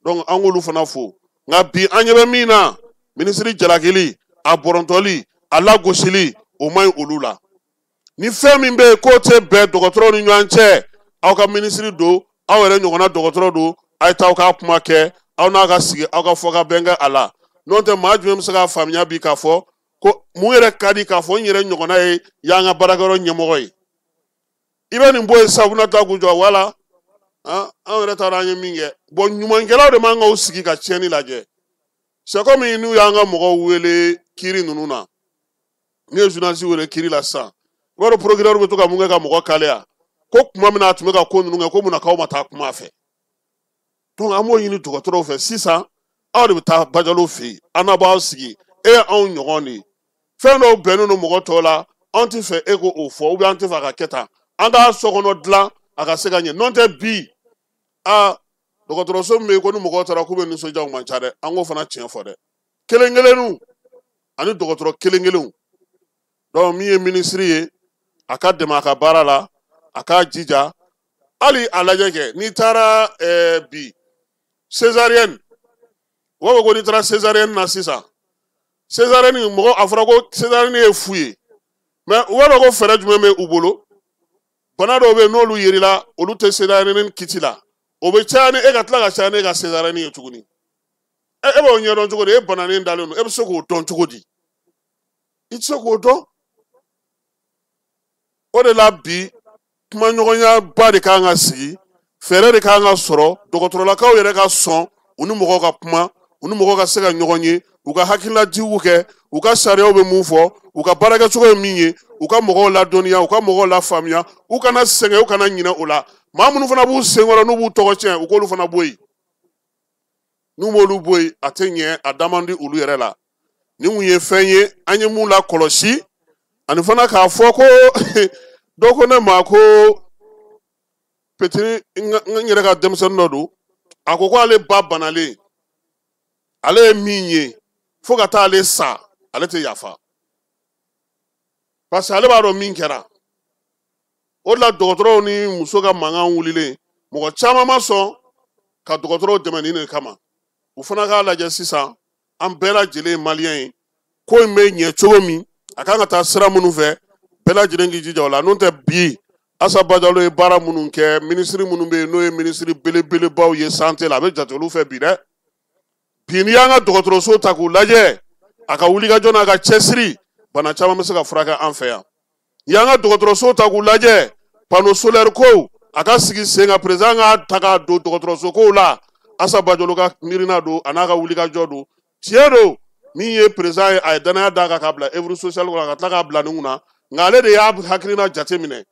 donc an k'olu fana fo nka bi an ɲɛ bɛ min na minisiri jalakili a bɔrɔntɔli a lagosili o man ɲi olu la ni fɛn min bɛ yen k'o tɛ bɛn dɔgɔtɔrɔw ni ɲɔgɔn cɛ aw ka minisiri don aw yɛrɛ ɲɔgɔnna dɔgɔtɔrɔ don a ye taa aw ka kuma kɛ aw n'a ka sigi aw ka fɔ ka bɛn kɛ a la n'o tɛ maa jumɛn bɛ se k'a faamuya bi k'a fɔ ko mun yɛrɛ ka di k'a fɔ n yɛrɛ ɲɔgɔnna ye y'an ka baarakɛyɔrɔ ɲɛmɔgɔ ye i bɛ nin bɔ yen sisan u bɛna taa k'u jɔ wala an yɛrɛ taara an ye min kɛ bon ɲumankɛlaw de man k'aw sigi ka tiɲɛni lajɛ c'est comme n'u y'an ka mɔgɔw wele kiiri ninnu na ne ye journaliste wele kiiri la sisan i b'a dɔn procureur bɛ to ka mun kɛ ka mɔgɔ kaleya ko kuma min na a tun bɛ ka ko ninnu kɛ ko mun na k'aw ma taa kuma fɛ donc an b'o ɲini dɔgɔtɔrɔw fɛ sisan aw de bɛ taa Bajalo fɛ yen an n'a b'aw sigi e ye anw ɲɔgɔn de ye fɛn dɔw bɛnnen don mɔgɔ tɔw la anw tɛ fɛ e k'o fɔ ou bien an tɛ fɛ a ka kɛ tan an k'a sokɔnɔ dilan a ka se ka ɲɛ n'o tɛ bi dɔgɔtɔrɔso min bɛ yen ko ni mɔgɔw taara k'u bɛ nisɔndiya o man ca dɛ an k'o fana tiɲɛ fɔ dɛ kelen kelenninw ani dɔgɔtɔrɔ kelen kelenw donc min ye minisiri ye a ka dɛmɛ a ka baara la a k'a jija hali a lajɛ kɛ n'i taara bi césarienne u b'a fɔ ko n'i taara césarienne na sisan césarienne mɔgɔ a fɔra ko césarienne ye fu ye mais u b'a dɔn ko fɛɛrɛ jumɛn bɛ u bolo bana dɔw bɛ yen n'olu yerila olu tɛ césarienne kiti la o bɛ caya ni e ka tila ka caya ni e ka césarienne ye tuguni e b'o ɲɛdɔn cogo di e bananen dalen don e bɛ se k'o dɔn cogo di i tɛ se k'o dɔn o de la bi kumaɲɔgɔnya ba de kan ka sigi fɛɛrɛ de kan ka sɔrɔ dɔgɔtɔrɔlakaw yɛrɛ ka sɔn u ni mɔgɔw ka kuma u ni mɔgɔw ka se ka ɲɔgɔn ye u ka hakililajigiw kɛ u ka sariyaw bɛ mun fɔ u ka baarakɛcogo ye min ye u ka mɔgɔw ladɔnniya u ka mɔgɔw lafaamuya u kana sɛgɛn u kana ɲinɛ o la maa minnu fana b'u senkɔrɔ n'u b'u tɔgɔ tiɲɛ u k'olu fana bɔ yen n'u m'olu bɔ yen a tɛ ɲɛ a da man di olu yɛrɛ la nin kun ye fɛn ye an ye mun lakɔlɔsi ani fana k'a fɔ ko dɔ ko ne ma ko petit n yɛrɛ ka denmisɛnnin dɔ don a ko ale ba banalen ale ye min ye fo ka taa ale sa ale tɛ yafa parce que ale b'a dɔn min kɛra o de la dɔgɔtɔrɔw ni muso ka mankan wulilen mɔgɔ caman ma sɔn ka dɔgɔtɔrɔw dɛmɛ nin de kama u fana k'a lajɛ sisan an bɛɛ lajɛlen ye maliyɛn ye ko in bɛ ɲɛ cogo min a kan ka taa sira minnu fɛ bɛɛ lajɛlen k'i jija o la n'o tɛ bi Asa Bajalo ye baara minnu kɛ minisiri minnu bɛ yen n'o ye minisiri belebelebaw ye santé la a bɛ jate olu fɛ bi dɛ bi n'i y'an ka dɔgɔtɔrɔso ta k'u lajɛ a ka wulikajɔ n'a ka cɛsiri bana caman bɛ se ka furakɛ an fɛ yan yanga dɔgɔtɔrɔso ta k'u lajɛ panneau solaire ko a ka sigi sen kan président ka ta ka don dɔgɔtɔrɔso kow la Assa Bajolo ka miirina don a n'a ka wulikajɔ don tiɲɛ don min ye président ye a ye danaya d'a kan k'a bila œuvre sociale kɔnɔ ka tila k'a bila nin kunna nka ale de y'a hakilina jate minɛ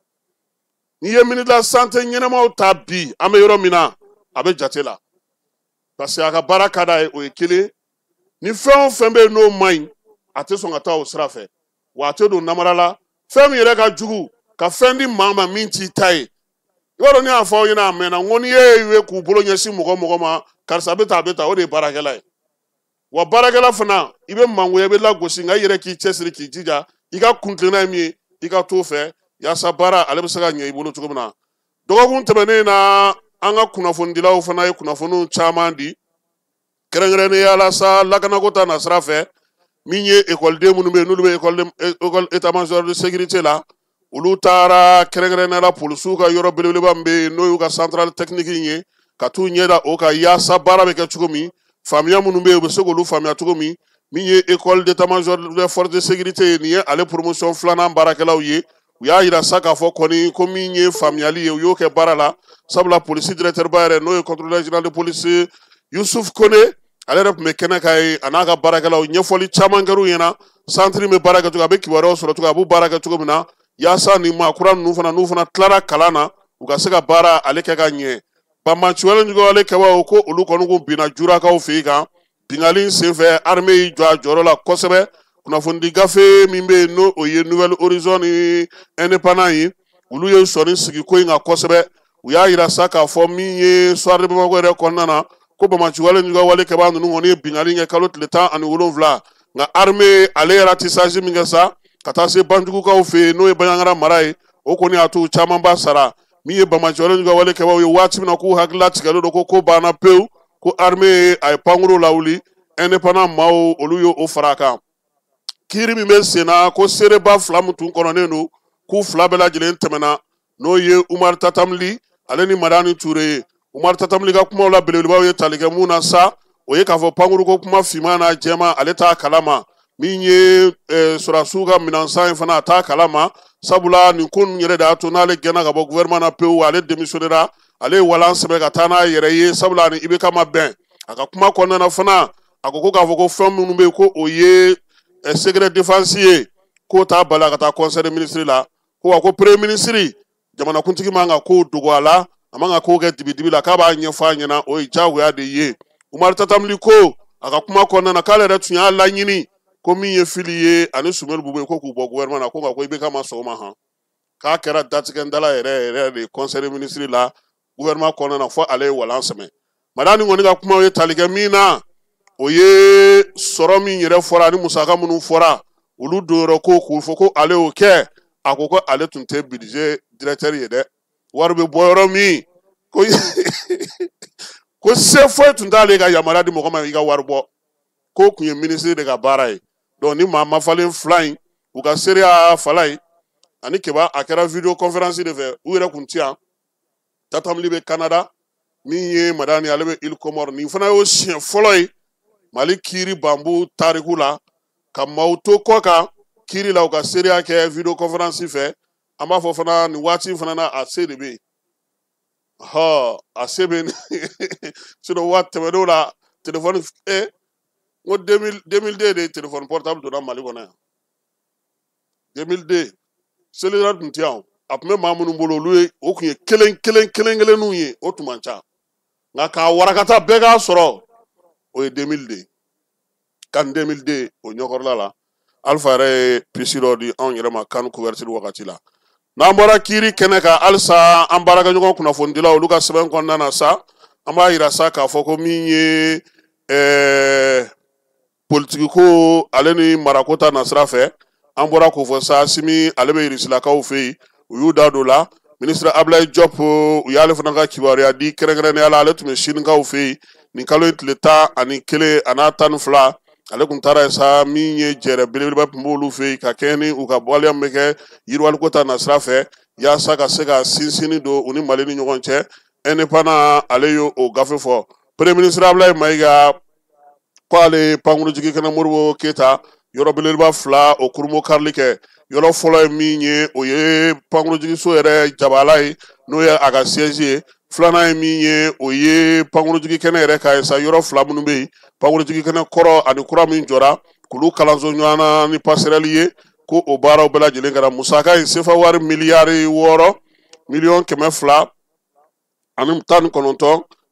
n'i ye ministre de la santé ɲɛnɛmaw ta bi an bɛ yɔrɔ min na a bɛ jate la parce que a ka baara ka d'a ye o ye kelen ni fɛn o fɛn bɛ yen n'o man ɲi a tɛ sɔn ka taa o sira fɛ wa a tɛ don namara la fɛn min yɛrɛ ka jugu ka fɛn di maa ma min t'i ta ye i b'a dɔn ne y'a fɔ aw ɲɛna a mɛnna n ko n'i ye k'u bolo ɲɛsin mɔgɔ mɔgɔ ma karisa bɛ ta o de ye baarakɛla ye wa baarakɛla fana i bɛ mangoya i bɛ lagosi nka i yɛrɛ k'i cɛsiri k'i jija i ka kuntilenna ye min ye i ka t'o fɛ yaasa baara ale bɛ se ka ɲɛ i bolo cogo min na dɔgɔkun tɛmɛnen na an ka kunnafonidilaw fana ye kunnafoniw caman di kɛrɛnkɛrɛnnenya la sa lakanako ta nasira fɛ min ye ekɔliden minnu bɛ yen n'olu bɛ école état-major de sécurité la olu taara kɛrɛnkɛrɛnnenya la polisiw ka yɔrɔ belebeleba min bɛ yen n'o y'u ka centrale technique ye ka t'u ɲɛda o kan yaasa baara bɛ kɛ cogo min faamuya minnu bɛ yen u bɛ se k'olu faamuya cogo min min ye école d'état-major de force de sécurité ye nin ye ale promotion filanan baarakɛlaw ye u y'a yira sa k'a fɔ kɔni ko min ye faamuyali ye u y'o kɛ baara la sabula polisi directeur ba yɛrɛ n'o ye contrôleur général de police Youssouf Kone ale yɛrɛ tun bɛ kɛnɛ kan ye a n'a ka baarakɛlaw ɲɛfɔli caman kɛr'u ɲɛna centre bɛ baara kɛ cogo a bɛ kibaruyaw sɔrɔ cogo a b'u baara kɛ cogo min na yaasa nin maakura ninnu fana n'u fana tilara kalan na u ka se ka baara ale kɛ ka ɲɛ banbanciwale ale kɛbaaw ko olu kɔni kun binna jurakaw fɛ yen kan bingali senfɛ armée y'i jɔ a jɔyɔrɔ la kosɛbɛ kunnafonidi gafe min bɛ yen n'o o ye Nouvelle Horizon ni Indépendant ye olu ye sɔnni sigi ko in kan kosɛbɛ u y'a yira sa k'a fɔ min ye soir de Bamako yɛrɛ kɔnɔna na ko banbanciwale kɛbaa ninnu kɔni ye bingali kɛ kalo tile 17 nka armée ale yɛrɛ ratissage min kɛ sa ka taa se banjugukaw fɛ yen n'o ye Baɲaŋara mara ye o kɔni y'a to u caman b'a sara min ye banbanciwale kɛbaaw ye waati min na k'u hakilila tigɛlen don ko banna pewu ko armée a ye pankuru lawuli Indépendant maaw olu ye o fara a kan kiiri min bɛ sen na ko seereba 2 min tun kɔnɔnen don k'u 2 bɛɛ lajɛlen tɛmɛna n'o ye Umaru Tatamli ale ni Madani Ture ye Umaru Tatamli ka kumaw la belebelebaw ye tali kɛ mun na sa o ye k'a fɔ pankuru ko kuma finman n'a jɛman ale t'a kalama min ye sɔrɔdasiw ka minɛnsan in fana a t'a kalama sabula nin ko ninnu yɛrɛ de y'a to n'ale gɛnna ka bɔ gouvernement na pewu ale démissionnera ale ye walan sɛbɛn ka taa n'a yɛrɛ ye sabula ni IBK ma bɛn a ka kuma kɔnɔna na fana a ko k'a fɔ ko fɛn minnu bɛ yen ko o ye secret défense ye k'o t'a bali a ka taa conseil des ministres la ko wa ko premier ministre jamanakuntigi man ka kow dogo a la a man ka kow kɛ dibidibi la k'a b'a ɲɛfɔ a ɲɛna o ye diyagoya de ye Umaru Tatamli ko a ka kuma kɔnɔna na k'ale yɛrɛ tun y'a laɲini ko min ye fili ye ani Sumaworo Bube ko k'u bɔ gouvernement na ko nka ko IBK ma sɔn o ma k'a kɛra datigɛndala yɛrɛ de conseil des ministres la gouvernement kɔnɔna na fɔ ale ye walan sɛmɛ Madani kɔni ka kumaw ye tali kɛ min na o ye sɔrɔ min yɛrɛ fɔra ani musaka minnu fɔra olu donyɔrɔ ko k'u fɔ ko ale y'o kɛ a ko ale tun tɛ budget directeur ye dɛ wari bɛ bɔ yɔrɔ min ko se foyi tun t'ale ka yamaruya di mɔgɔ ma i ka wari bɔ k'o kun ye ministre de ka baara ye donc ni maa ma falen 2 in u ka seereya fala ye ani keba a kɛra video conférence de fɛ u yɛrɛ kun ti yan Tatamli bɛ Canada min ye Madani ale bɛ Île Comore nin fana y'o siɲɛ fɔlɔ ye Mali kiiri bambu tariku la ka maaw to kɔ kan kiiri la u ka seereya kɛ video conférence fɛ an b'a fɔ fana nin waati fana na a se de bɛ yen a se bɛ sinon waati tɛmɛnenw la téléphone n ko 2002 de téléphone portable donna Mali kɔnɔ yan 2002 cellulaire tun tɛ yan a tun bɛ maa minnu bolo olu ye o tun ye kelenninw ye o tun man ca nka k'a warakata bɛɛ k'a sɔrɔ o ye 2002 kan 2002 o ɲɔkɔrɔla la Alpha yɛrɛ ye pisi dɔ di anw yɛrɛ ma kan couverture wagati la n'an bɔra kiiri kɛnɛ kan halisa an baarakɛɲɔgɔn kunnafonidilaw olu ka sɛbɛn kɔnɔna na sa an b'a yira sa k'a fɔ ko min ye politiki ko ale ni marako ta nasira fɛ an bɔra k'o fɔ sa Simi ale bɛ Irisilakaw fɛ yen u y'u da don la ministre Ablaye Diop u y'ale fana ka kibaruya di kɛrɛnkɛrɛnnenya la ale tun bɛ sinikaw fɛ yen nin kalo in tile 11 a n'a 12 ale kun taara sa min ye jɛrɛ belebeleba tun b'olu fɛ yen ka kɛ ni u ka waleya min bɛ kɛ yiriwaliko ta nasira fɛ yaasa ka se ka sinsinni don u ni Mali ni ɲɔgɔn cɛ Indépendant ale y'o gafe fɔ premier ministre Ablaye Mayiga ko ale pankuru jigi kɛnɛ Modibo Keyita yɔrɔ belebeleba 2 o kurumo karili kɛ yɔrɔ fɔlɔ ye min ye o ye pankurujigiso yɛrɛ jabala ye n'o ye a ka siège ye filanan ye min ye o ye pankurujigi kɛnɛ yɛrɛ ka ye sa yɔrɔ 2 minnu bɛ yen pankurujigi kɛnɛ kɔrɔ ani kura min jɔra k'olu kalanso ɲɔgɔnna ni passerelle ye ko o baaraw bɛɛ lajɛlen kɛra musaka in sefa wari miliyari 6 miliyɔn 200 ani 19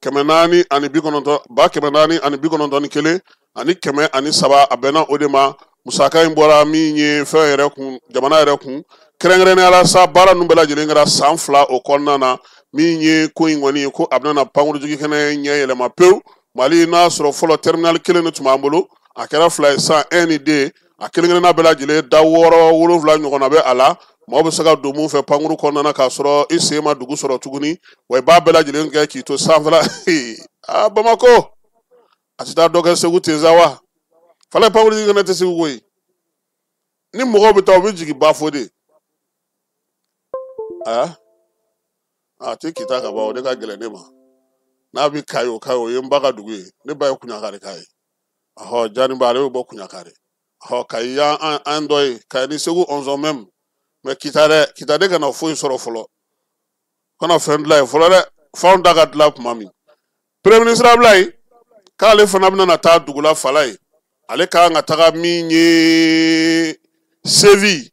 490 ani 90 ba 490 ani 91 ani 103 a bɛnna o de ma musaka in bɔra min ye fɛn yɛrɛ kun jamana yɛrɛ kun kɛrɛnkɛrɛnnenya la sa baara ninnu bɛɛ lajɛlen kɛra san 2 o kɔnɔna na min ye ko in kɔni ye ko a bɛna pankurujigi kɛnɛ ɲɛ yɛlɛma pewu mali n'a sɔrɔ fɔlɔ terminal 1 de tun b'an bolo a kɛra 2 ye san 1 ni 2 a kelen-kelenna bɛɛ lajɛlen da 6 7 ɲɔgɔnna bɛ a la maaw bɛ se ka don mun fɛ pankuru kɔnɔna na k'a sɔrɔ i sen ma dugu sɔrɔ tuguni wa i b'a bɛɛ lajɛlen kɛ k'i to sanfɛla Bamako a tɛ taa dɔ kɛ Segu ten sa wa fala pankurujigi kɛnɛ tɛ Segu koyi ni mɔgɔw bɛ taa u bɛ jigin Bafode a tɛ kita ka ban o de ka gɛlɛn ne ma n'a bɛ Kayi o ye n ba ka dugu ye ne ba ye Kuɲakari ka ye Janiba ale bɛ bɔ Kuɲakari Kayi y'an dɔ ye Kayi ni Segu 11 même mais kita de kana foyi sɔrɔ fɔlɔ kana fɛn dilan ye fɔlɔ dɛ fɛnw da ka dilan tuma min premier ministre Ablaye k'ale fana bɛna taa dugu la Fala ye ale kan ka taga min ye Séville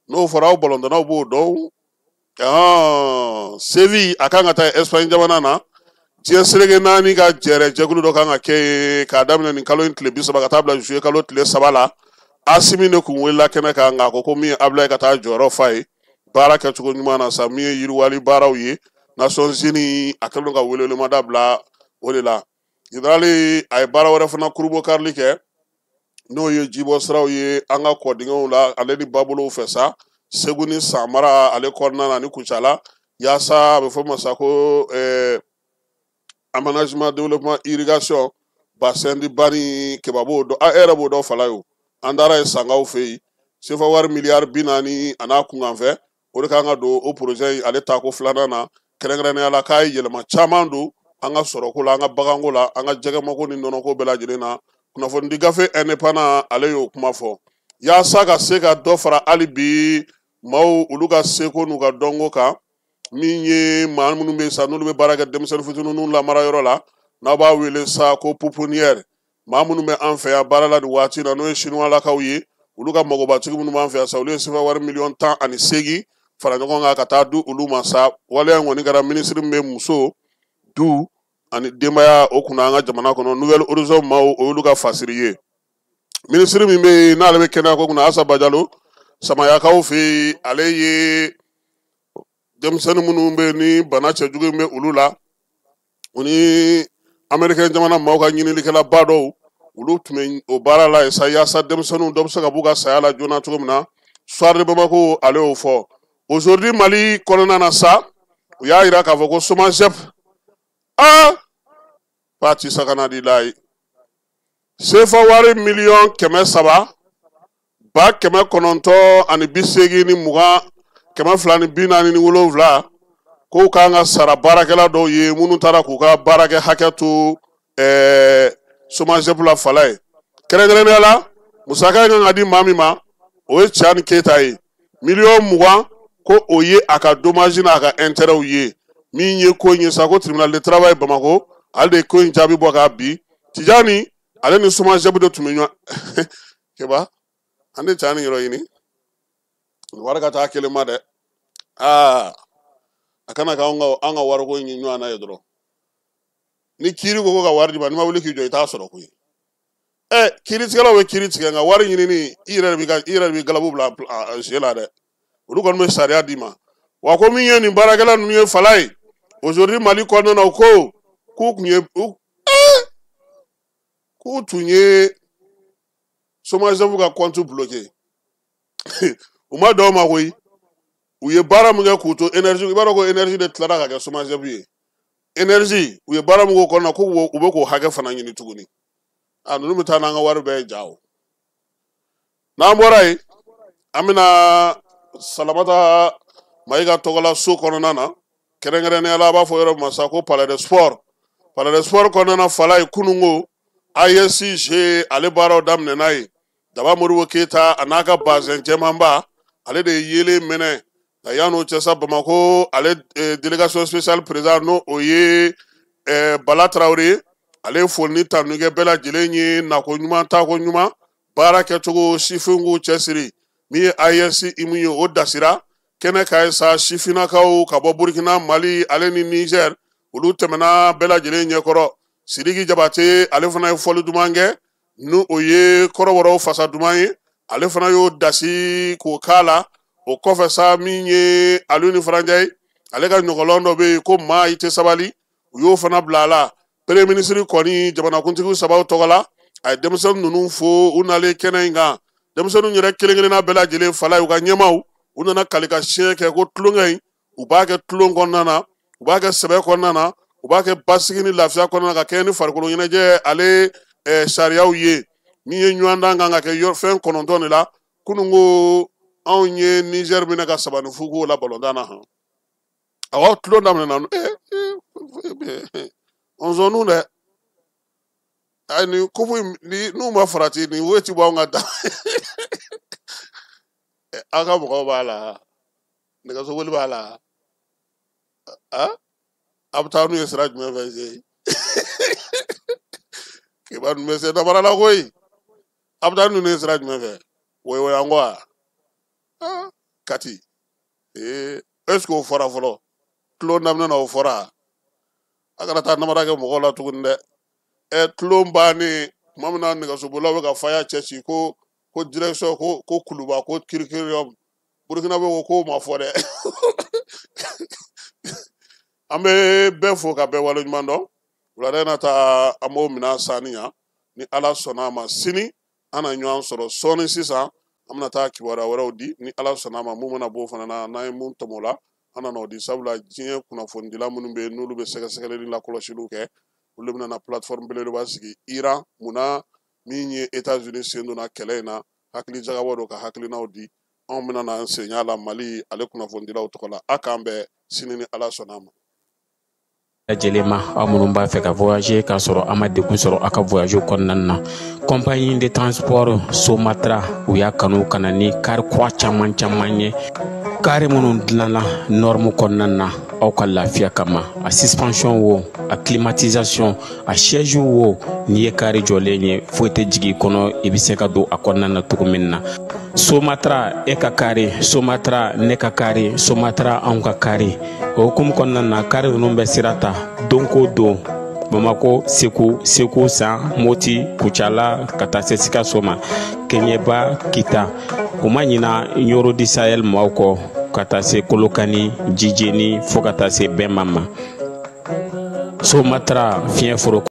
n'o fɔra aw bɔlɔntɔnaw b'o dɔn Séville a kan ka taa Espagne jamana na diɲɛ seleke 4 ka jɛkulu dɔ kan ka kɛ k'a daminɛ nin kalo in tile 30 ka taa bila juillet kalo tile 3 la Asimi ne kun welela kɛnɛ kan nka ko min ye Ablaye ka taa jɔyɔrɔ fa ye baara kɛcogo ɲuman na sa min ye yiriwali baaraw ye Nations Unies a kɛlen ka welelema da bila o de la Idrali a ye baara wɛrɛ fana kurubo karili kɛ n'o ye jibɔ siraw ye an ka kɔdingɛw la ale ni babolow fɛ sa Segu ni Samara ale kɔnɔna na ni Kucala yaasa a bɛ fɔ ma sa ko aménagement développement irrigation bassin di bani kebabo do a yɛrɛ b'o dɔ Fala ye an taara ye sangaw fɛ yen sefa wari miliyari 40 a n'a kunkan fɛ o de kan ka don o projet in ale tako filanan na kɛrɛnkɛrɛnnenya la k'a ye yɛlɛma caman don an ka sɔrɔko la an ka baganko la an ka jɛgɛmako ni nɔnɔko bɛɛ lajɛlen na kunnafoni di gafe indépendant ale y'o kuma fɔ yaasa ka se ka dɔ fara hali bi maaw olu ka seko n'u ka dɔnko kan min ye maa minnu bɛ sa n'olu bɛ baara kɛ denmisɛnnin fitininw lamara yɔrɔ la n'aw b'a wele sa ko pouponnière maa minnu bɛ an fɛ yan baara la nin waati na n'o ye chinois lakaw ye olu ka magobatigi minnu b'an fɛ yan sa olu ye sefa wari miliyɔn 18 fara ɲɔgɔn kan ka taa di olu ma sa waleya in kɔni kɛra minisiri min bɛ muso du ani denbaya o kunna an ka jamana kɔnɔ nouvelle horizon maaw o y'olu ka fasiri ye minisiri min bɛ yen n'ale bɛ kɛnɛya ko kunna Asa Bajalo Samayakaw fɛ yen ale ye denmisɛnnin minnu bɛ ni bana cɛjugu bɛ olu la o ni Américain jamana maaw ka ɲininikɛla ba dɔw olu tun bɛ o baara la sa yaasa denmisɛnninw dɔ bɛ se ka b'u ka saya la joona cogo min na Soir de Bamako ale y'o fɔ aujourd'hui Mali kɔnɔna na sa u y'a jira k'a fɔ ko SOMAGEP Pati sakana di lai sefa wari miliyɔn 300 ba 900 ani 80 ni 20 240 ni 7 ko kan ka sara baarakɛla dɔw ye minnu taara k'u ka baarakɛ hakɛ to SOMAGEP la Fala ye kɛrɛnkɛrɛnnenya la musaka kan ka di maa min ma o ye Tiani Keyita ye miliyɔn 20 ko o ye a ka dommage n'a ka intérêt ye min ye ko in ye sa ko tribunal de travail Bamako ale de ko in jaabi bɔ k'a bi Tijani ale ni SOMAGEP de tun bɛ ɲɔgɔn keba an de Tiani yɔrɔ ɲini wari ka taa kelen ma dɛ a kana kɛ an ka wariko ɲini ɲɔgɔn na ye dɔrɔn ni kiiri ko ka wari di ma n'i ma wuli k'i jɔ i t'a sɔrɔ koyi kiiritigɛlaw bɛ kiiri tigɛ nka wari ɲinini i yɛrɛ de bɛ galabu bila sen la dɛ olu kɔni bɛ sariya d'i ma wa ko min ye nin baarakɛla ninnu ye Fala ye aujourd'hui Mali kɔnɔna na ko k'u tun ye SOMAGEP ka compte bloqué u ma dɔw ma koyi u ye baara min kɛ k'u to énergie i b'a dɔn ko énergie de tilara ka kɛ SOMAGEP ye énergie u ye baara min k'o kɔnɔna ko u bɛ k'o hakɛ fana ɲini tuguni ninnu bɛ taa n'an ka wari bɛɛ ye ja o n'an bɔra yen an bɛna Salamata Mayiga tɔgɔla so kɔnɔna na kɛrɛnkɛrɛnnenya la a b'a fɔ yɔrɔ min ma sa ko palais de sport kɔnɔna na Fala ye kununko AESG ale baaraw daminɛ n'a ye Daba Modibo Keyita a n'a ka bazɛn jɛmanba ale de yele mɛnɛ nka yan'o cɛ sa Bamako ale délégation spéciale président n'o o ye Bala Traoré ale folini tanukɛ bɛɛ lajɛlen ye nako ɲuman tako ɲuman baara kɛcogo sifinw cɛsiri min ye AES mun ye o dasira kɛnɛ ka ye sa sifinnakaw ka bɔ Burkina Mali ale ni Niger olu tɛmɛna bɛɛ lajɛlen ɲɛkɔrɔ Sidiki Jabate ale fana ye fɔli duman kɛ n'o o ye kɔrɔbɔrɔw fasa duman ye ale fana y'o dasi k'o k'a la o kɔfɛ sa min ye Aliyu ni Faranjɛ ale ka ɲɔgɔlɔn dɔ bɛ yen ko maa i tɛ sabali u y'o fana bila a la premier ministre kɔni jamanakuntigiw sabaw tɔgɔ la a ye denmisɛnnin ninnu fo u nalen kɛnɛ in kan denmisɛnninw yɛrɛ kelen-kelenna bɛɛ lajɛlen fala u ka ɲɛmaw u nana kali ka siɲɛ kɛ ko tulonkɛ in u b'a kɛ tulon kɔnɔna na u b'a kɛ sɛbɛ kɔnɔna na u b'a kɛ basigi ni lafiya kɔnɔna na ka kɛ ni farikolo ɲɛnajɛ ale sariyaw ye min ye ɲɔgɔn dan kan ka kɛ fɛn 9 de la kunun ko anw ye Niger minɛ ka sabanifu k'o la balontan na han awɔ tulon daminɛna on zonu dɛ ni kufu ni n'u ma farati ni wo ti bɔ anw ka da an ka mɔgɔw b'a la nɛgɛsoboli b'a la a bɛ taa n'u ye sira jumɛn fɛ se kiba ninnu bɛ se dabara la koyi a bɛ taa n'u ye sira jumɛn fɛ woyan ko a kati est-ce que o fɔra fɔlɔ tulon daminɛ na o fɔra a kana taa namara kɛ mɔgɔw la tuguni dɛ tulon bannen tuma min na nɛgɛsobolilaw bɛ ka faya cɛci ko direction ko kuluba ko kirikiriyɔmu Burkina bɛ ko ma fɔ dɛ an bɛ bɛɛ fo ka bɛɛ waleɲuman dɔn wulada in na taa an b'o minɛ sanni yan ni Ala sɔnna a ma sini an na ɲɔgɔn sɔrɔ sɔɔni sisan an bɛna taa kibaruya wɛrɛw di ni Ala sɔnna a ma mun mana b'o fana na n'an ye mun tɔmɔ o la an nana o di sabula diɲɛ kunnafonidila minnu bɛ yen n'olu bɛ sɛgɛsɛgɛli ni lakɔlɔsiliw kɛ olu bɛna na plateforme belebeleba sigi Iran munna min ye États-Unis sen donna kɛlɛ in na hakili jagabɔ dɔ ka hakilinaw di anw bɛna na an sen y'a la Mali ale kunnafonidilaw tɔgɔ la a k'an bɛɛ sini ni Ala sɔnna a ma. lajɛlen ma aw minnu b'a fɛ ka voyager k'a sɔrɔ a ma degun sɔrɔ a ka voyage kɔnɔna na compagnie de transport Somatra u y'a kanu ka na ni kari kura caman ye kari minnu dilanna norme kɔnɔna na aw ka lafiya kama a suspension wo a climatisation a siège wo n'i ye kari jɔlen ye foyi tɛ jigin kɔnɔ i bɛ se ka don a kɔnɔna na cogo min na Somatra e ka kari Somatra ne ka kari Somatra anw ka kari o hukumu kɔnɔna na kari ninnu bɛ sira ta don ko don Bamako Segu San Moti Kucala ka taa se Sikaso ma Keɲeba Kita o ma ɲina Yoro di Sahel maaw kɔ ka taa se Kolokani Jijeni fo ka taa se Bɛnba ma Somatra fiɲɛ foro